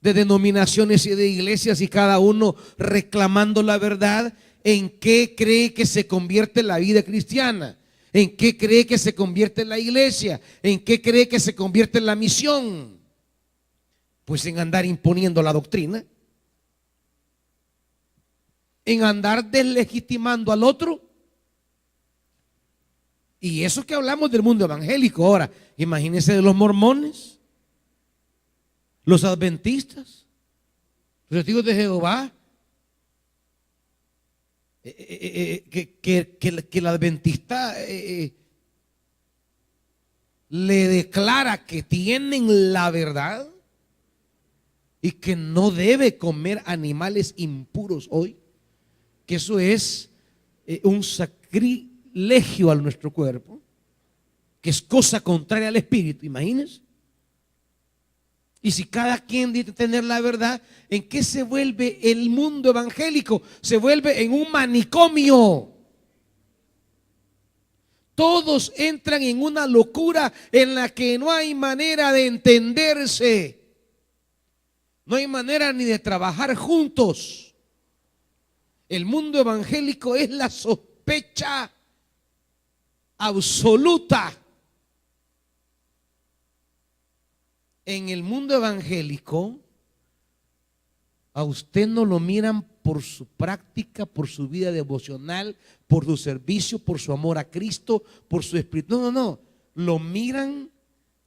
de denominaciones y de iglesias y cada uno reclamando la verdad, ¿en qué cree que se convierte la vida cristiana? ¿En qué cree que se convierte la iglesia? ¿En qué cree que se convierte la misión? Pues en andar imponiendo la doctrina, en andar deslegitimando al otro. Y eso que hablamos del mundo evangélico. Ahora, imagínense de los mormones, los adventistas, los testigos de Jehová, que el adventista le declara que tienen la verdad y que no debe comer animales impuros hoy, que eso es un sacrilegio a nuestro cuerpo, que es cosa contraria al espíritu, imagínense. Y si cada quien dice tener la verdad, ¿en qué se vuelve el mundo evangélico? Se vuelve en un manicomio. Todos entran en una locura en la que no hay manera de entenderse. No hay manera ni de trabajar juntos. El mundo evangélico es la sospecha absoluta. En el mundo evangélico, a usted no lo miran por su práctica, por su vida devocional, por su servicio, por su amor a Cristo, por su espíritu. No. Lo miran,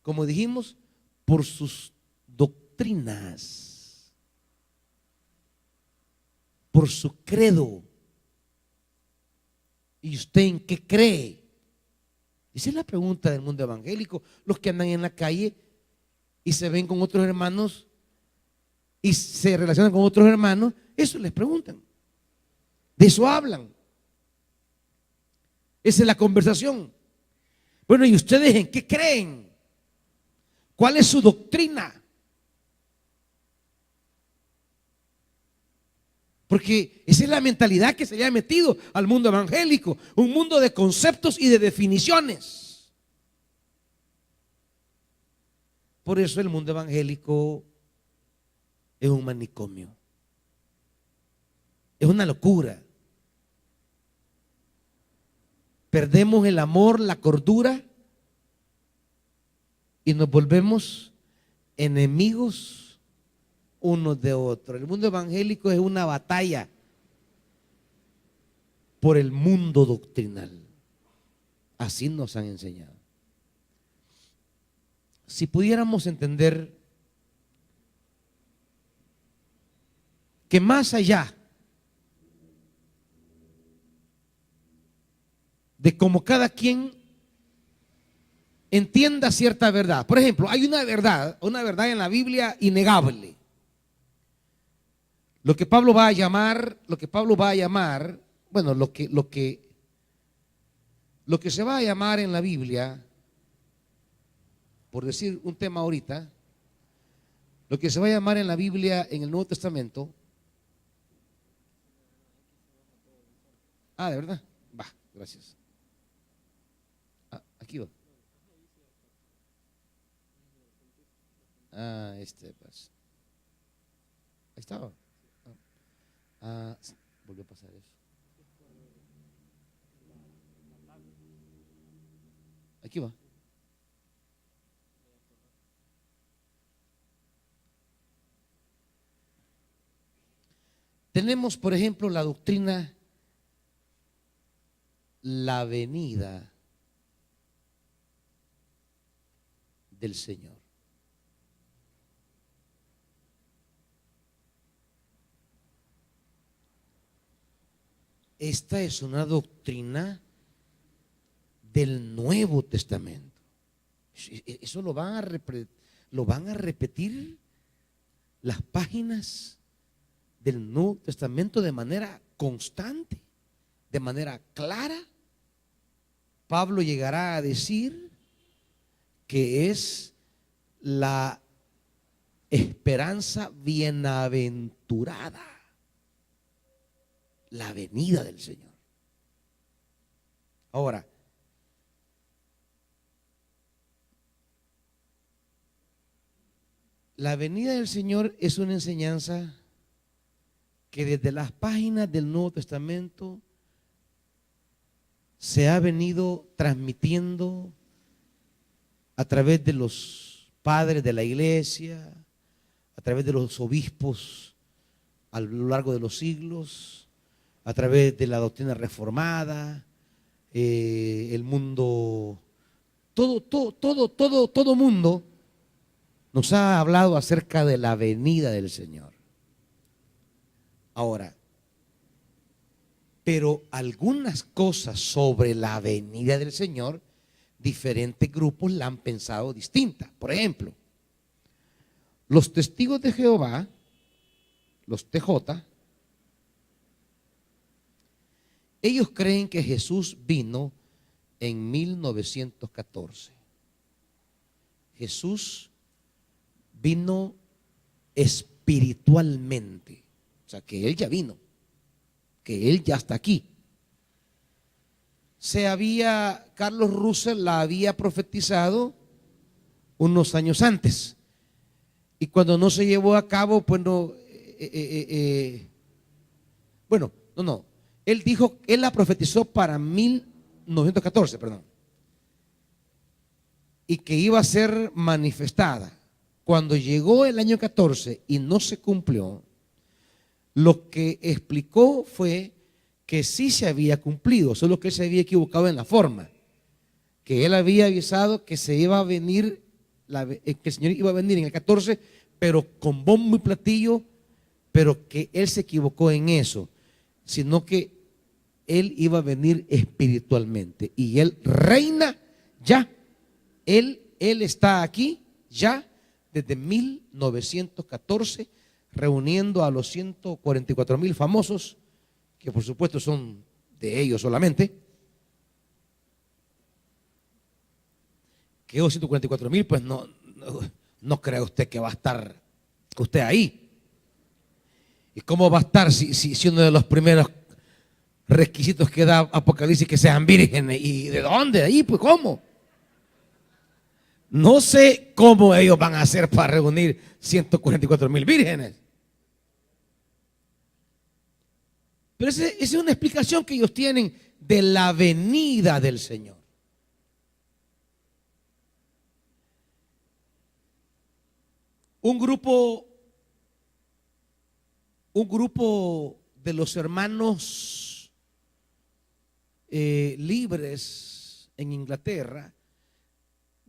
como dijimos, por sus doctrinas, por su credo. ¿Y usted en qué cree? Esa es la pregunta del mundo evangélico. Los que andan en la calle y se ven con otros hermanos y se relacionan con otros hermanos, eso les preguntan. De eso hablan. Esa es la conversación. Bueno, ¿y ustedes en qué creen? ¿Cuál es su doctrina? Porque esa es la mentalidad que se le ha metido al mundo evangélico, un mundo de conceptos y de definiciones. Por eso el mundo evangélico es un manicomio, es una locura. Perdemos el amor, la cordura y nos volvemos enemigos unos de otros. El mundo evangélico es una batalla por el mundo doctrinal. Así nos han enseñado. Si pudiéramos entender que más allá de cómo cada quien entienda cierta verdad. Por ejemplo, hay una verdad en la Biblia innegable. Lo que Pablo va a llamar, bueno, lo que se va a llamar en la Biblia, por decir un tema ahorita, lo que se va a llamar en la Biblia en el Nuevo Testamento. ¿De verdad? Va, gracias. Aquí va. Pues. Ahí estaba. Volvió a pasar eso. Aquí va. Tenemos, por ejemplo, la doctrina, la venida del Señor. Esta es una doctrina del Nuevo Testamento. Eso lo van a repetir las páginas del Nuevo Testamento de manera constante, de manera clara. Pablo llegará a decir que es la esperanza bienaventurada, la venida del Señor. Ahora, la venida del Señor es una enseñanza que desde las páginas del Nuevo Testamento se ha venido transmitiendo a través de los padres de la iglesia, a través de los obispos a lo largo de los siglos, a través de la doctrina reformada, el mundo, todo mundo nos ha hablado acerca de la venida del Señor. Ahora, pero algunas cosas sobre la venida del Señor, diferentes grupos la han pensado distinta. Por ejemplo, los testigos de Jehová, los TJ, ellos creen que Jesús vino en 1914. Jesús vino espiritualmente, o sea que Él ya vino, que Él ya está aquí. Carlos Russell la había profetizado unos años antes, y cuando no se llevó a cabo, pues no, él dijo, él la profetizó para 1914, perdón, y que iba a ser manifestada. Cuando llegó el año 14 y no se cumplió, lo que explicó fue que sí se había cumplido, solo que él se había equivocado en la forma, que él había avisado que se iba a venir, que el Señor iba a venir en el 14, pero con bombo y platillo, pero que él se equivocó en eso, sino que Él iba a venir espiritualmente y Él reina ya. Él está aquí ya desde 1914, reuniendo a los 144,000 famosos, que por supuesto son de ellos solamente. Que esos 144,000, pues no cree usted que va a estar usted ahí. ¿Y cómo va a estar si uno de los primeros requisitos que da Apocalipsis que sean vírgenes? ¿Y de dónde? Ahí, pues, ¿cómo? No sé cómo ellos van a hacer para reunir 144,000 vírgenes. Pero esa es una explicación que ellos tienen de la venida del Señor. Un grupo de los hermanos libres en Inglaterra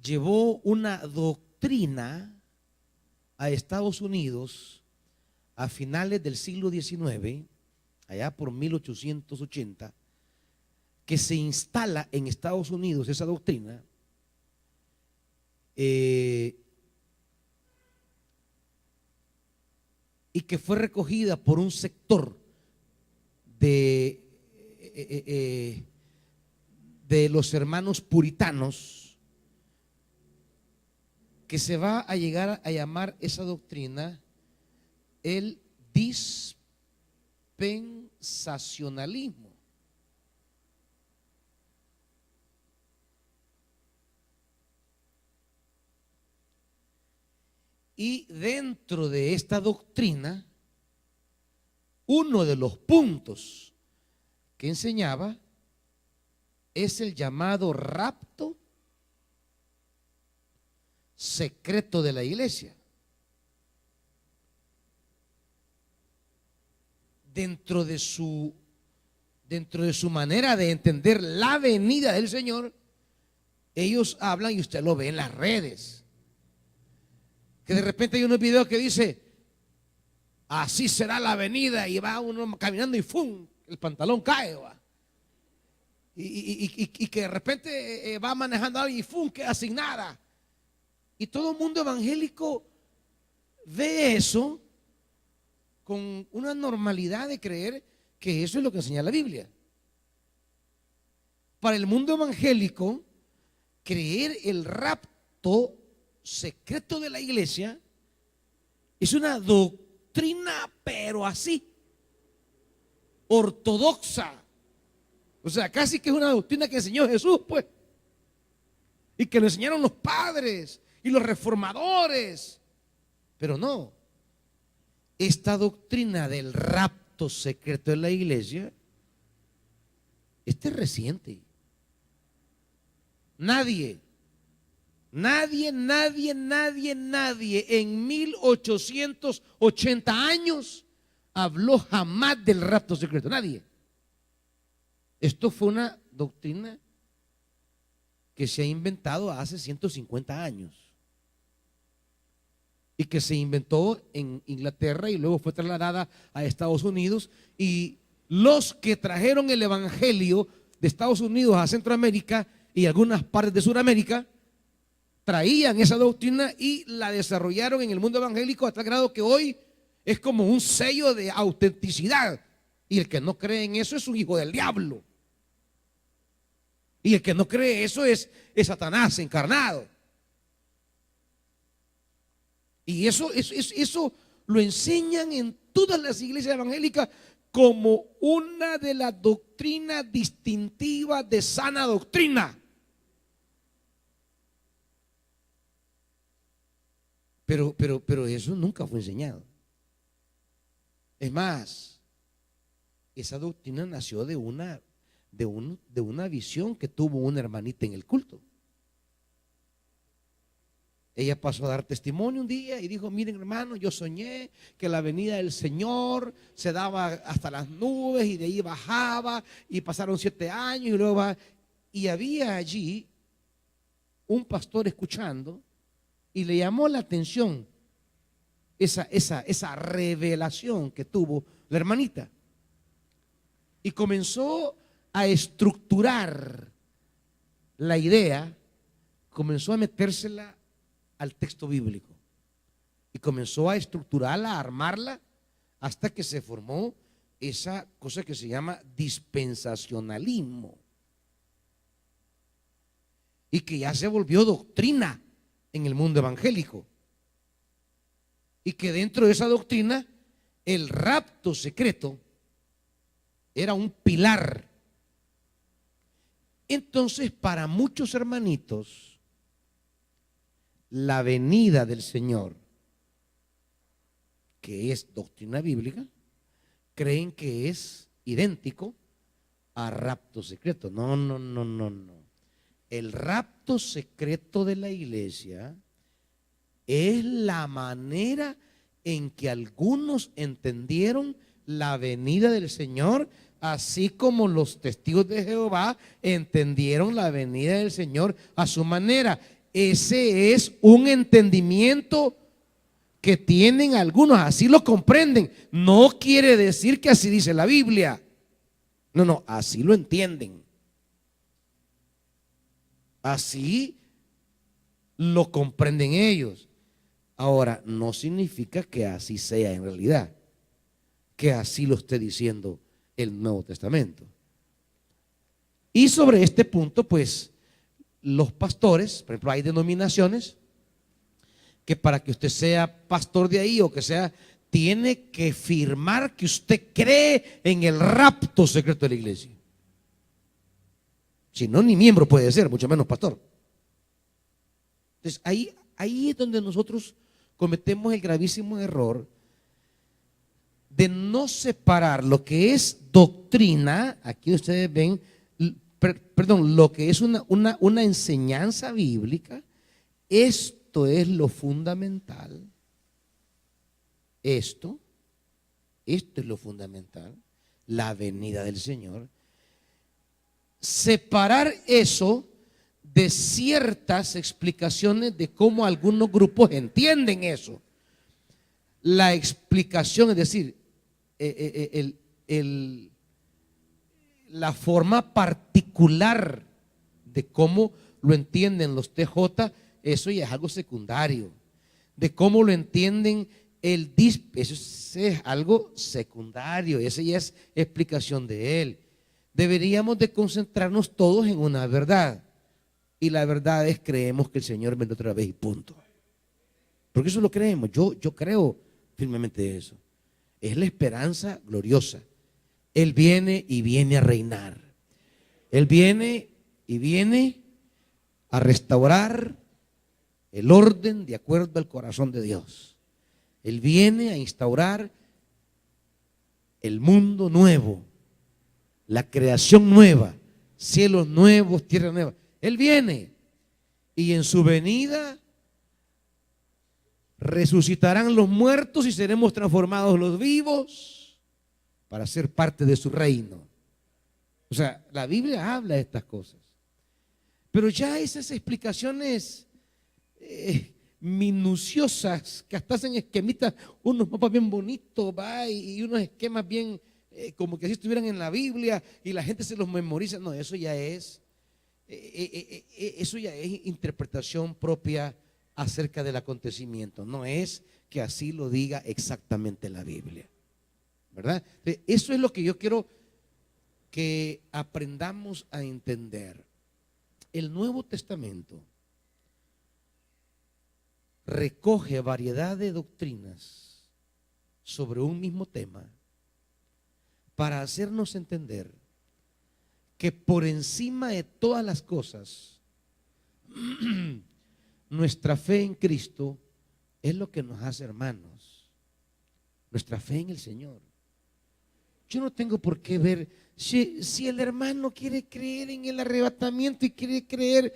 llevó una doctrina a Estados Unidos a finales del siglo XIX, allá por 1880, que se instala en Estados Unidos esa doctrina, y que fue recogida por un sector de los hermanos puritanos, que se va a llegar a llamar esa doctrina el dispensacionalismo. Y dentro de esta doctrina, uno de los puntos que enseñaba es el llamado rapto secreto de la iglesia. Dentro de su manera de entender la venida del Señor, ellos hablan, y usted lo ve en las redes, Que de repente hay unos videos que dice, así será la venida, y va uno caminando y ¡fum! El pantalón cae, va. Y que de repente va manejando alguien y ¡fum! Queda sin nada. Y todo el mundo evangélico ve eso con una normalidad de creer que eso es lo que enseña la Biblia. Para el mundo evangélico, creer el rapto secreto de la iglesia es una doctrina, pero así, ortodoxa. O sea, casi que es una doctrina que enseñó Jesús, pues, y que lo enseñaron los padres y los reformadores. Pero no, esta doctrina del rapto secreto de la iglesia, este es reciente. Nadie en 1880 años habló jamás del rapto secreto. Nadie. Esto fue una doctrina que se ha inventado hace 150 años y que se inventó en Inglaterra y luego fue trasladada a Estados Unidos, y los que trajeron el evangelio de Estados Unidos a Centroamérica y algunas partes de Sudamérica traían esa doctrina y la desarrollaron en el mundo evangélico a tal grado que hoy es como un sello de autenticidad, y el que no cree en eso es un hijo del diablo, y el que no cree eso es Satanás encarnado. Y eso lo enseñan en todas las iglesias evangélicas como una de las doctrinas distintivas de sana doctrina. Pero eso nunca fue enseñado. Es más, esa doctrina nació de una visión que tuvo una hermanita en el culto. Ella pasó a dar testimonio un día y dijo: miren, hermano, yo soñé que la venida del Señor se daba hasta las nubes y de ahí bajaba, y pasaron 7 años y luego va. Y había allí un pastor escuchando y le llamó la atención esa revelación que tuvo la hermanita, y comenzó a estructurar la idea, comenzó a metérsela al texto bíblico y comenzó a estructurarla, a armarla, hasta que se formó esa cosa que se llama dispensacionalismo, y que ya se volvió doctrina en el mundo evangélico, y que dentro de esa doctrina el rapto secreto era un pilar. Entonces, para muchos hermanitos, la venida del Señor, que es doctrina bíblica, creen que es idéntico a rapto secreto. No. El rapto secreto de la iglesia es la manera en que algunos entendieron la venida del Señor, así como los testigos de Jehová entendieron la venida del Señor a su manera. Ese es un entendimiento que tienen algunos, así lo comprenden. No quiere decir que así dice la Biblia. No, así lo entienden. Así lo comprenden ellos. Ahora, no significa que así sea en realidad, que así lo esté diciendo el Nuevo Testamento. Y sobre este punto, pues, los pastores, por ejemplo, hay denominaciones que para que usted sea pastor de ahí o que sea, tiene que firmar que usted cree en el rapto secreto de la iglesia. Si no, ni miembro puede ser, mucho menos pastor. Entonces, ahí es donde nosotros cometemos el gravísimo error de no separar lo que es doctrina. Aquí ustedes ven, lo que es una enseñanza bíblica. Esto es lo fundamental. Esto es lo fundamental, la venida del Señor. Separar eso de ciertas explicaciones de cómo algunos grupos entienden eso. La explicación, es decir, la forma particular de cómo lo entienden los TJ, eso ya es algo secundario. De cómo lo entienden eso es algo secundario, esa ya es explicación de él. Deberíamos de concentrarnos todos en una verdad, y la verdad es: creemos que el Señor vendrá otra vez y punto. Porque eso lo creemos, yo creo firmemente eso. Es la esperanza gloriosa. Él viene y viene a reinar. Él viene y viene a restaurar el orden de acuerdo al corazón de Dios. Él viene a instaurar el mundo nuevo, la creación nueva, cielos nuevos, tierra nueva. Él viene, y en su venida resucitarán los muertos y seremos transformados los vivos para ser parte de su reino. O sea, la Biblia habla de estas cosas. Pero ya esas explicaciones minuciosas, que hasta hacen esquemitas, unos mapas bien bonitos, ¿va? Y unos esquemas bien como que si estuvieran en la Biblia y la gente se los memoriza. No, eso ya es interpretación propia acerca del acontecimiento. No es que así lo diga exactamente la Biblia, ¿verdad? Eso es lo que yo quiero que aprendamos a entender. El Nuevo Testamento recoge variedad de doctrinas sobre un mismo tema para hacernos entender que por encima de todas las cosas nuestra fe en Cristo es lo que nos hace hermanos. Nuestra fe en el Señor. Yo no tengo por qué ver si el hermano quiere creer en el arrebatamiento y quiere creer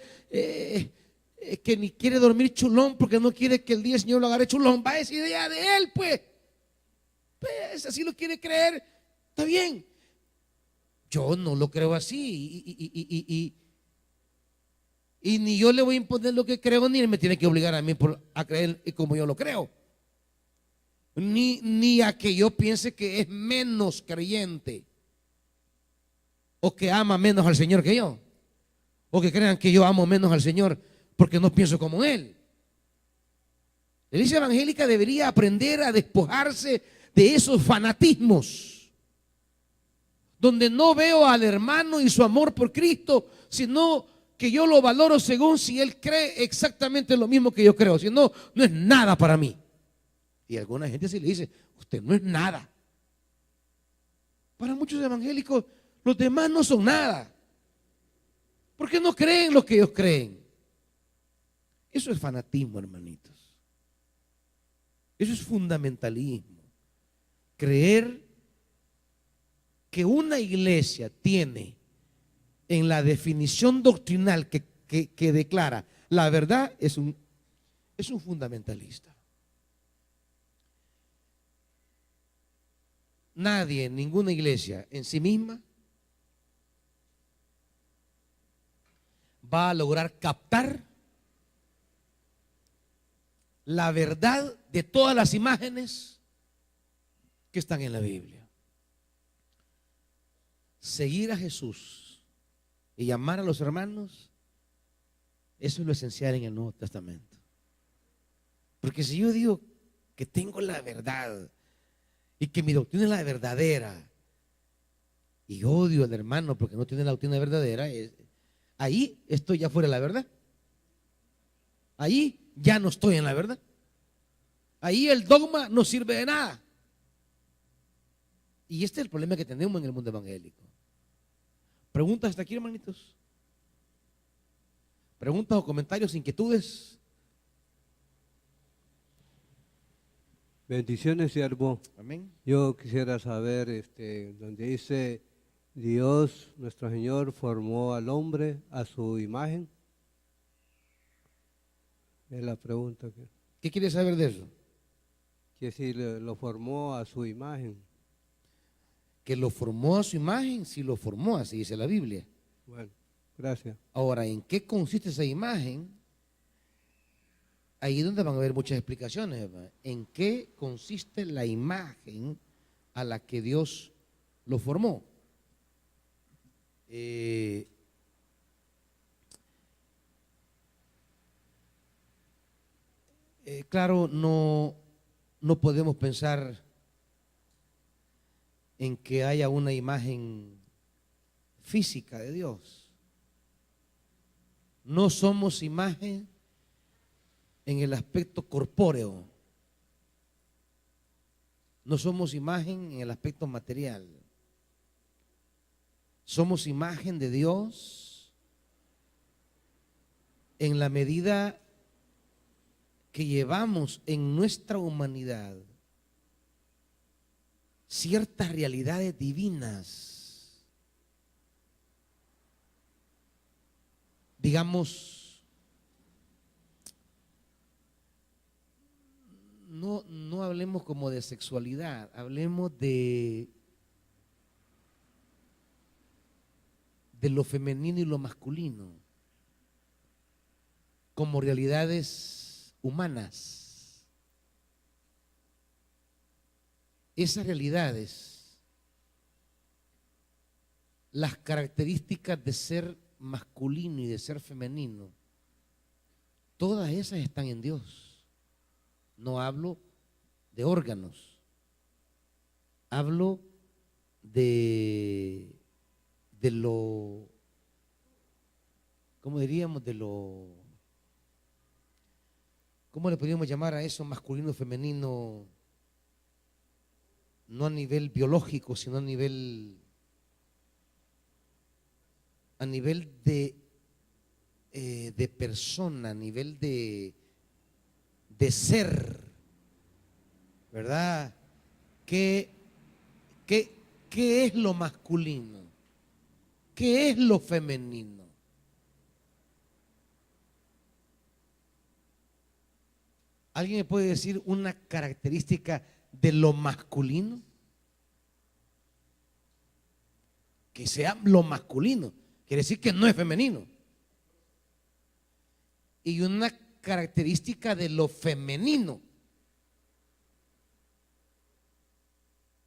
que ni quiere dormir chulón porque no quiere que el día del Señor lo agarre chulón. Va, esa idea de él, pues así lo quiere creer, está bien. Yo no lo creo así, y ni yo le voy a imponer lo que creo, ni él me tiene que obligar a mí a creer como yo lo creo, ni a que yo piense que es menos creyente o que ama menos al Señor que yo, o que crean que yo amo menos al Señor porque no pienso como él. La iglesia evangélica debería aprender a despojarse de esos fanatismos, donde no veo al hermano y su amor por Cristo, sino que yo lo valoro según si él cree exactamente lo mismo que yo creo. Si no, no es nada para mí. Y alguna gente se le dice: usted no es nada. Para muchos evangélicos, los demás no son nada, porque no creen lo que ellos creen. Eso es fanatismo, hermanitos. Eso es fundamentalismo. Creer que una iglesia tiene en la definición doctrinal que declara la verdad es un fundamentalista. Nadie, ninguna iglesia en sí misma va a lograr captar la verdad de todas las imágenes que están en la Biblia. Seguir a Jesús y llamar a los hermanos, eso es lo esencial en el Nuevo Testamento. Porque si yo digo que tengo la verdad y que mi doctrina es la verdadera, y odio al hermano porque no tiene la doctrina verdadera, ahí estoy ya fuera de la verdad. Ahí ya no estoy en la verdad. Ahí el dogma no sirve de nada. Y este es el problema que tenemos en el mundo evangélico. ¿Preguntas hasta aquí, hermanitos? ¿Preguntas o comentarios, inquietudes? Bendiciones, siervo. Amén. Yo quisiera saber, donde dice Dios, nuestro Señor, formó al hombre a su imagen. Es la pregunta que... ¿Qué quiere saber de eso? Que si lo formó a su imagen. Que lo formó a su imagen, si lo formó, así dice la Biblia. Bueno, Gracias. Ahora, ¿en qué consiste esa imagen? Ahí es donde van a haber muchas explicaciones, ¿verdad? ¿En qué consiste la imagen a la que Dios lo formó? Claro, no podemos pensar en que haya una imagen física de Dios. No somos imagen en el aspecto corpóreo. No somos imagen en el aspecto material. Somos imagen de Dios en la medida que llevamos en nuestra humanidad ciertas realidades divinas. Digamos, no hablemos como de sexualidad, hablemos de lo femenino y lo masculino como realidades humanas. Esas realidades, las características de ser masculino y de ser femenino, todas esas están en Dios. No hablo de órganos, hablo de lo, ¿cómo diríamos? ¿Cómo le podríamos llamar a eso masculino, femenino? No a nivel biológico, sino a nivel de persona, a nivel de ser, ¿verdad? ¿Qué es lo masculino? ¿Qué es lo femenino? ¿Alguien me puede decir una característica de lo masculino? Que sea lo masculino, quiere decir que no es femenino. Y una característica de lo femenino,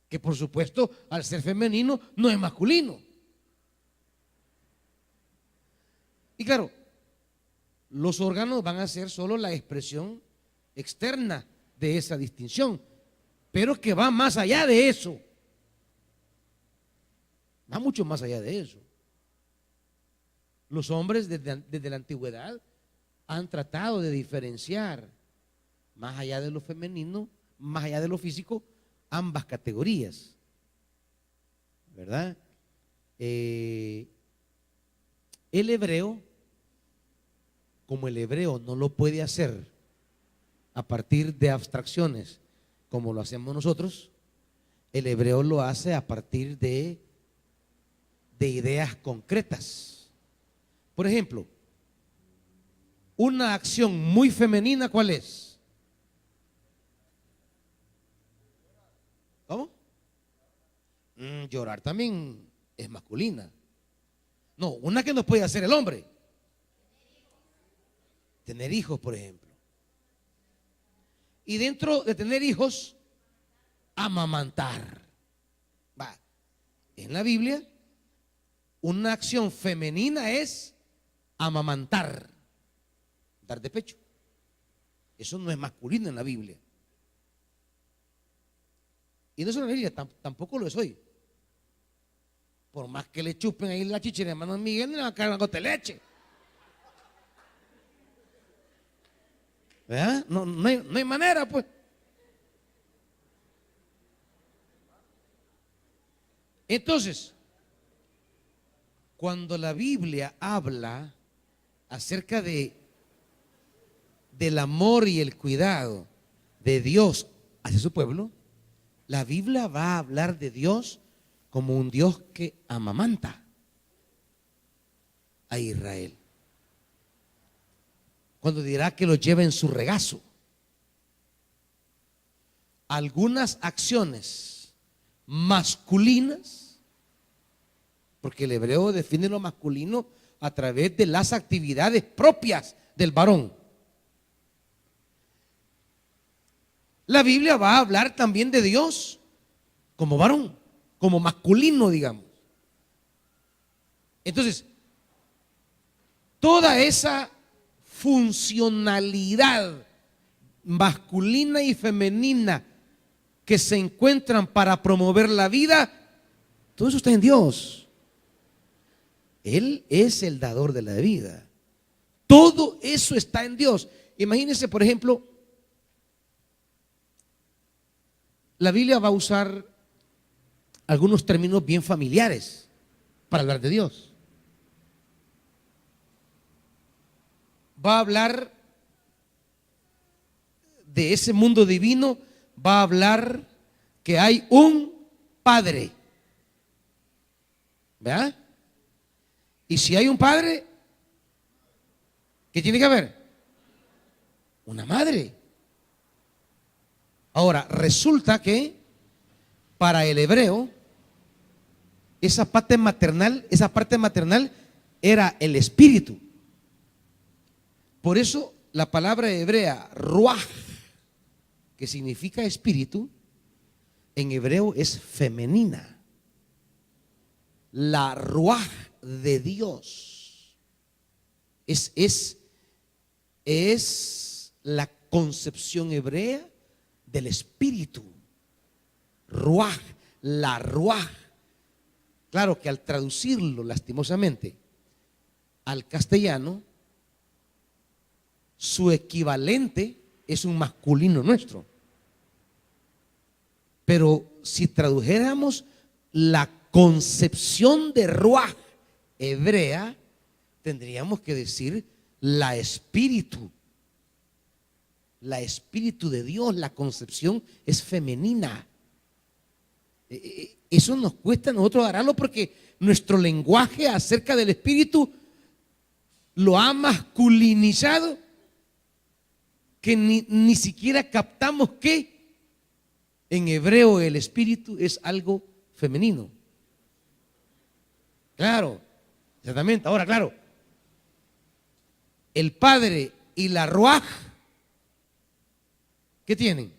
que por supuesto al ser femenino no es masculino. Y claro, los órganos van a ser solo la expresión externa de esa distinción, pero que va más allá de eso. Va mucho más allá de eso. Los hombres desde la antigüedad han tratado de diferenciar, más allá de lo femenino, más allá de lo físico, ambas categorías, ¿verdad? El hebreo, como el hebreo no lo puede hacer a partir de abstracciones como lo hacemos nosotros, el hebreo lo hace a partir de ideas concretas. Por ejemplo, una acción muy femenina, ¿cuál es? ¿Cómo? Llorar también es masculina. No, una que no puede hacer el hombre. Tener hijos, por ejemplo. Y dentro de tener hijos, amamantar. Va. En la Biblia, una acción femenina es amamantar, dar de pecho. Eso no es masculino en la Biblia. Y no es en la Biblia, tampoco lo es hoy. Por más que le chupen ahí la chicha, hermano Miguel, no le va a caer una gota de leche. ¿Verdad? No hay manera, pues. Entonces, cuando la Biblia habla acerca del amor y el cuidado de Dios hacia su pueblo, la Biblia va a hablar de Dios como un Dios que amamanta a Israel. Cuando dirá que lo lleva en su regazo. Algunas acciones masculinas, porque el hebreo define lo masculino a través de las actividades propias del varón. La Biblia va a hablar también de Dios como varón, como masculino, digamos. Entonces, toda esa funcionalidad masculina y femenina que se encuentran para promover la vida, todo eso está en Dios. Él es el dador de la vida. Todo eso está en Dios. Imagínense, por ejemplo, la Biblia va a usar algunos términos bien familiares para hablar de Dios. Va a hablar de ese mundo divino, va a hablar que hay un Padre. ¿Verdad? Y si hay un padre, ¿qué tiene que haber? Una madre. Ahora, resulta que para el hebreo, esa parte maternal era el espíritu. Por eso la palabra hebrea ruaj, que significa espíritu, en hebreo es femenina. La ruaj de Dios es la concepción hebrea del espíritu. Ruaj, la ruaj. Claro que al traducirlo lastimosamente al castellano, su equivalente es un masculino nuestro. Pero si tradujéramos la concepción de ruaj hebrea, tendríamos que decir la espíritu de Dios. La concepción es femenina. Eso nos cuesta a nosotros agarrarlo, porque nuestro lenguaje acerca del espíritu lo ha masculinizado, que ni siquiera captamos que en hebreo el espíritu es algo femenino. Claro, exactamente. Ahora, claro, el padre y la ruaj, ¿qué tienen?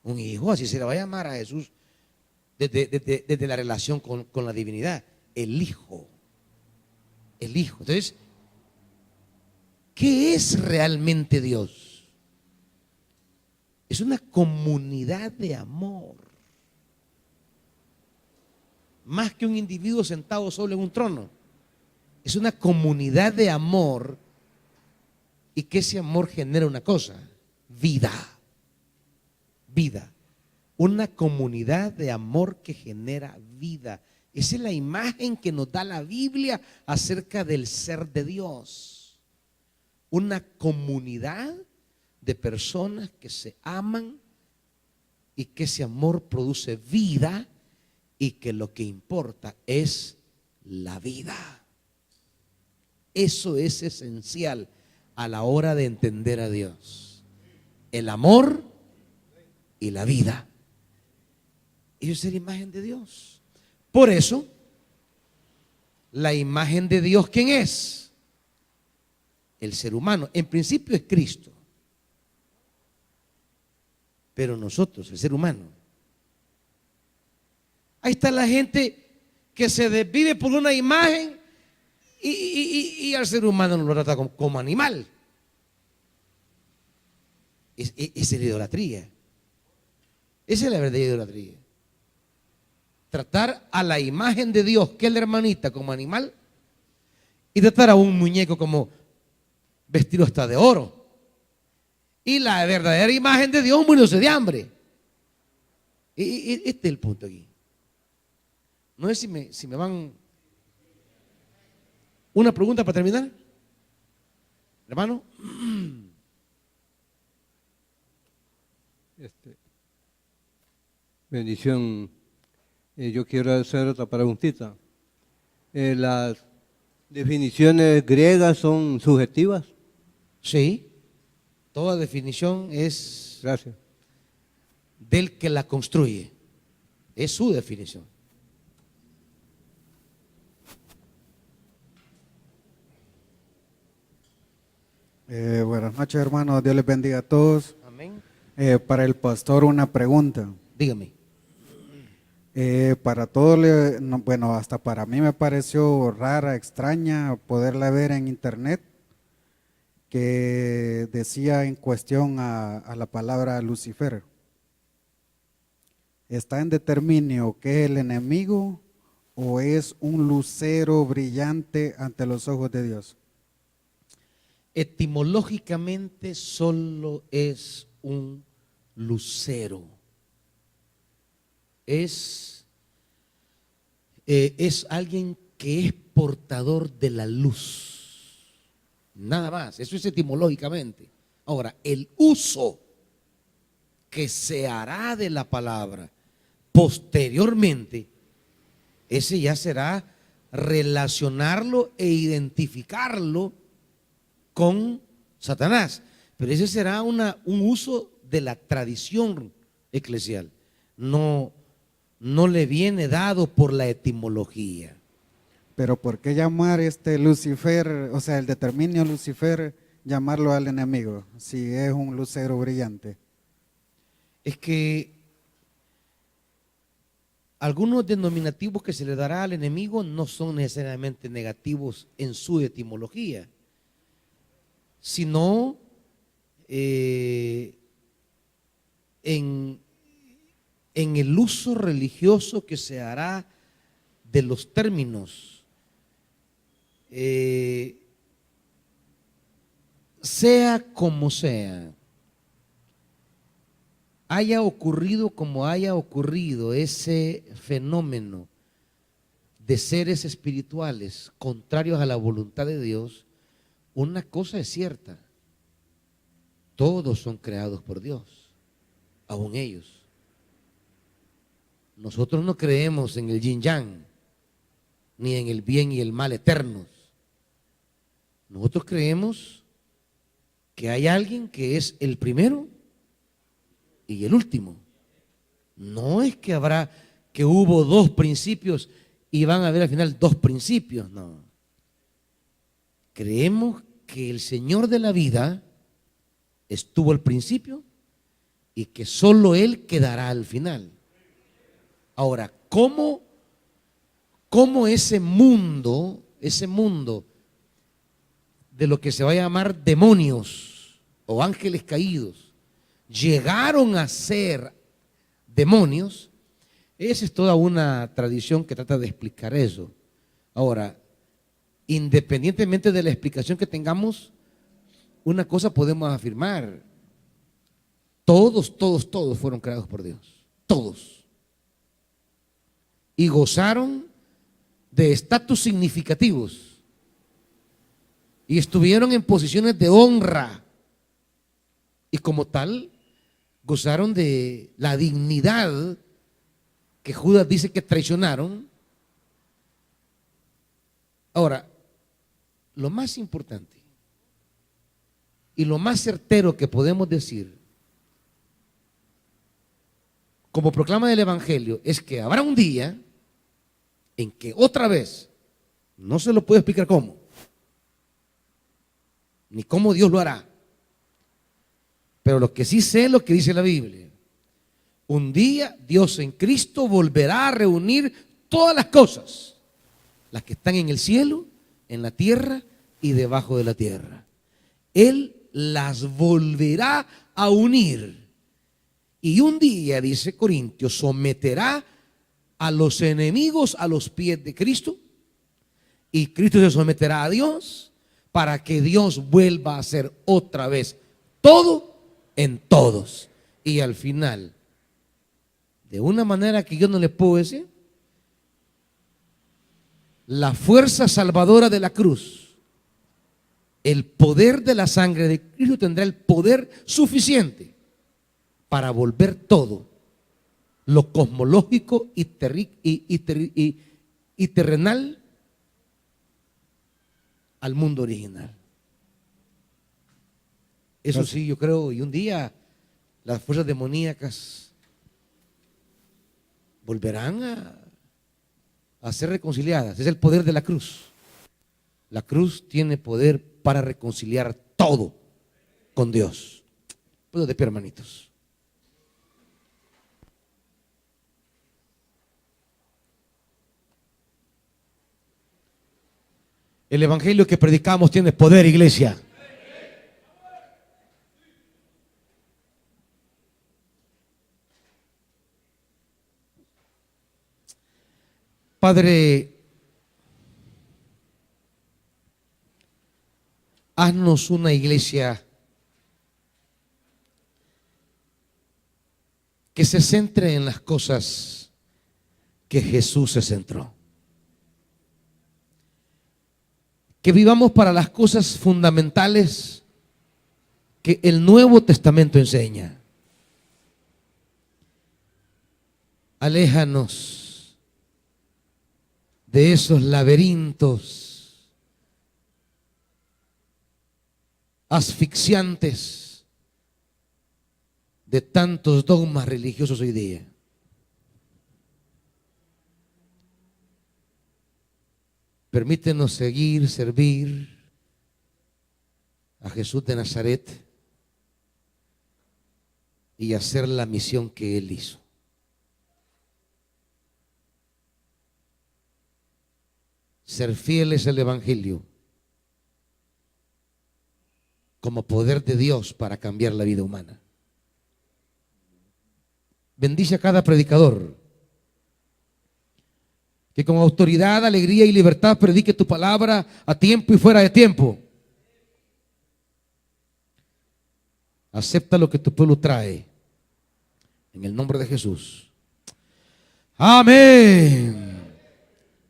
Un hijo, así se le va a llamar a Jesús desde la relación con la divinidad. El hijo. El hijo. Entonces, ¿qué es realmente Dios? Es una comunidad de amor. Más que un individuo sentado solo en un trono. Es una comunidad de amor, y que ese amor genera una cosa: vida. Vida. Una comunidad de amor que genera vida. Esa es la imagen que nos da la Biblia acerca del ser de Dios. Una comunidad de personas que se aman y que ese amor produce vida, y que lo que importa es la vida. Eso es esencial a la hora de entender a Dios: el amor y la vida. Eso es la imagen de Dios. Por eso, la imagen de Dios, ¿quién es? El ser humano. En principio es Cristo, pero nosotros, el ser humano. Ahí está la gente que se desvive por una imagen y al ser humano lo trata como animal. Esa es la idolatría. Esa es la verdadera idolatría. Tratar a la imagen de Dios, que es la hermanita, como animal, y tratar a un muñeco como vestido hasta de oro. Y la verdadera imagen de Dios murióse de hambre. Este es el punto aquí. No sé si me van. Una pregunta para terminar, hermano. Bendición. Yo quiero hacer otra preguntita. ¿Las definiciones griegas son subjetivas? Sí, toda definición es Gracias. del que la construye. Es su definición. Buenas noches, hermanos. Dios les bendiga a todos. Amén. Para el pastor, una pregunta. Dígame. Para todos, bueno, hasta para mí me pareció rara, extraña poderla ver en internet, que decía en cuestión a la palabra Lucifer. ¿Está en determinio que es el enemigo o es un lucero brillante ante los ojos de Dios? Etimológicamente solo es un lucero. Es alguien que es portador de la luz. Nada más, eso es etimológicamente. Ahora, el uso que se hará de la palabra posteriormente, ese ya será relacionarlo e identificarlo con Satanás. Pero ese será un uso de la tradición eclesial. No le viene dado por la etimología. Pero ¿por qué llamar Lucifer, o sea, el determinio Lucifer, llamarlo al enemigo, si es un lucero brillante? Es que algunos denominativos que se le dará al enemigo no son necesariamente negativos en su etimología, sino en el uso religioso que se hará de los términos. Sea como sea, haya ocurrido como haya ocurrido ese fenómeno de seres espirituales contrarios a la voluntad de Dios, una cosa es cierta: todos son creados por Dios, aun ellos. Nosotros no creemos en el yin yang, ni en el bien y el mal eternos. Nosotros creemos que hay alguien que es el primero y el último. No es que hubo dos principios y van a haber al final dos principios, no. Creemos que el Señor de la vida estuvo al principio y que solo Él quedará al final. Ahora, ¿cómo ese mundo de lo que se va a llamar demonios o ángeles caídos llegaron a ser demonios? Esa es toda una tradición que trata de explicar eso. Ahora, independientemente de la explicación que tengamos, una cosa podemos afirmar: todos fueron creados por Dios, todos, y gozaron de estatus significativos y estuvieron en posiciones de honra, y como tal gozaron de la dignidad que Judas dice que traicionaron. Ahora, lo más importante y lo más certero que podemos decir como proclama del Evangelio es que habrá un día en que otra vez, no se lo puedo explicar cómo, ni cómo Dios lo hará, pero lo que sí sé es lo que dice la Biblia: un día Dios en Cristo volverá a reunir todas las cosas, las que están en el cielo, en la tierra y debajo de la tierra. Él las volverá a unir. Y un día, dice Corintios, someterá a los enemigos a los pies de Cristo, y Cristo se someterá a Dios para que Dios vuelva a hacer otra vez todo en todos. Y al final, de una manera que yo no le puedo decir, la fuerza salvadora de la cruz, el poder de la sangre de Cristo, tendrá el poder suficiente para volver todo lo cosmológico y terrenal al mundo original. Eso sí, yo creo, y un día las fuerzas demoníacas volverán a ser reconciliadas. Es el poder de la cruz. La cruz tiene poder para reconciliar todo con Dios. Puedo de pie, hermanitos. El evangelio que predicamos tiene poder, iglesia. Padre, haznos una iglesia que se centre en las cosas que Jesús se centró. Que vivamos para las cosas fundamentales que el Nuevo Testamento enseña. Aléjanos de esos laberintos asfixiantes de tantos dogmas religiosos hoy día. Permítenos seguir, servir a Jesús de Nazaret y hacer la misión que Él hizo. Ser fieles al Evangelio como poder de Dios para cambiar la vida humana. Bendice a cada predicador que con autoridad, alegría y libertad predique tu palabra a tiempo y fuera de tiempo. Acepta lo que tu pueblo trae en el nombre de Jesús. Amén.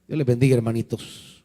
Dios les bendiga, hermanitos.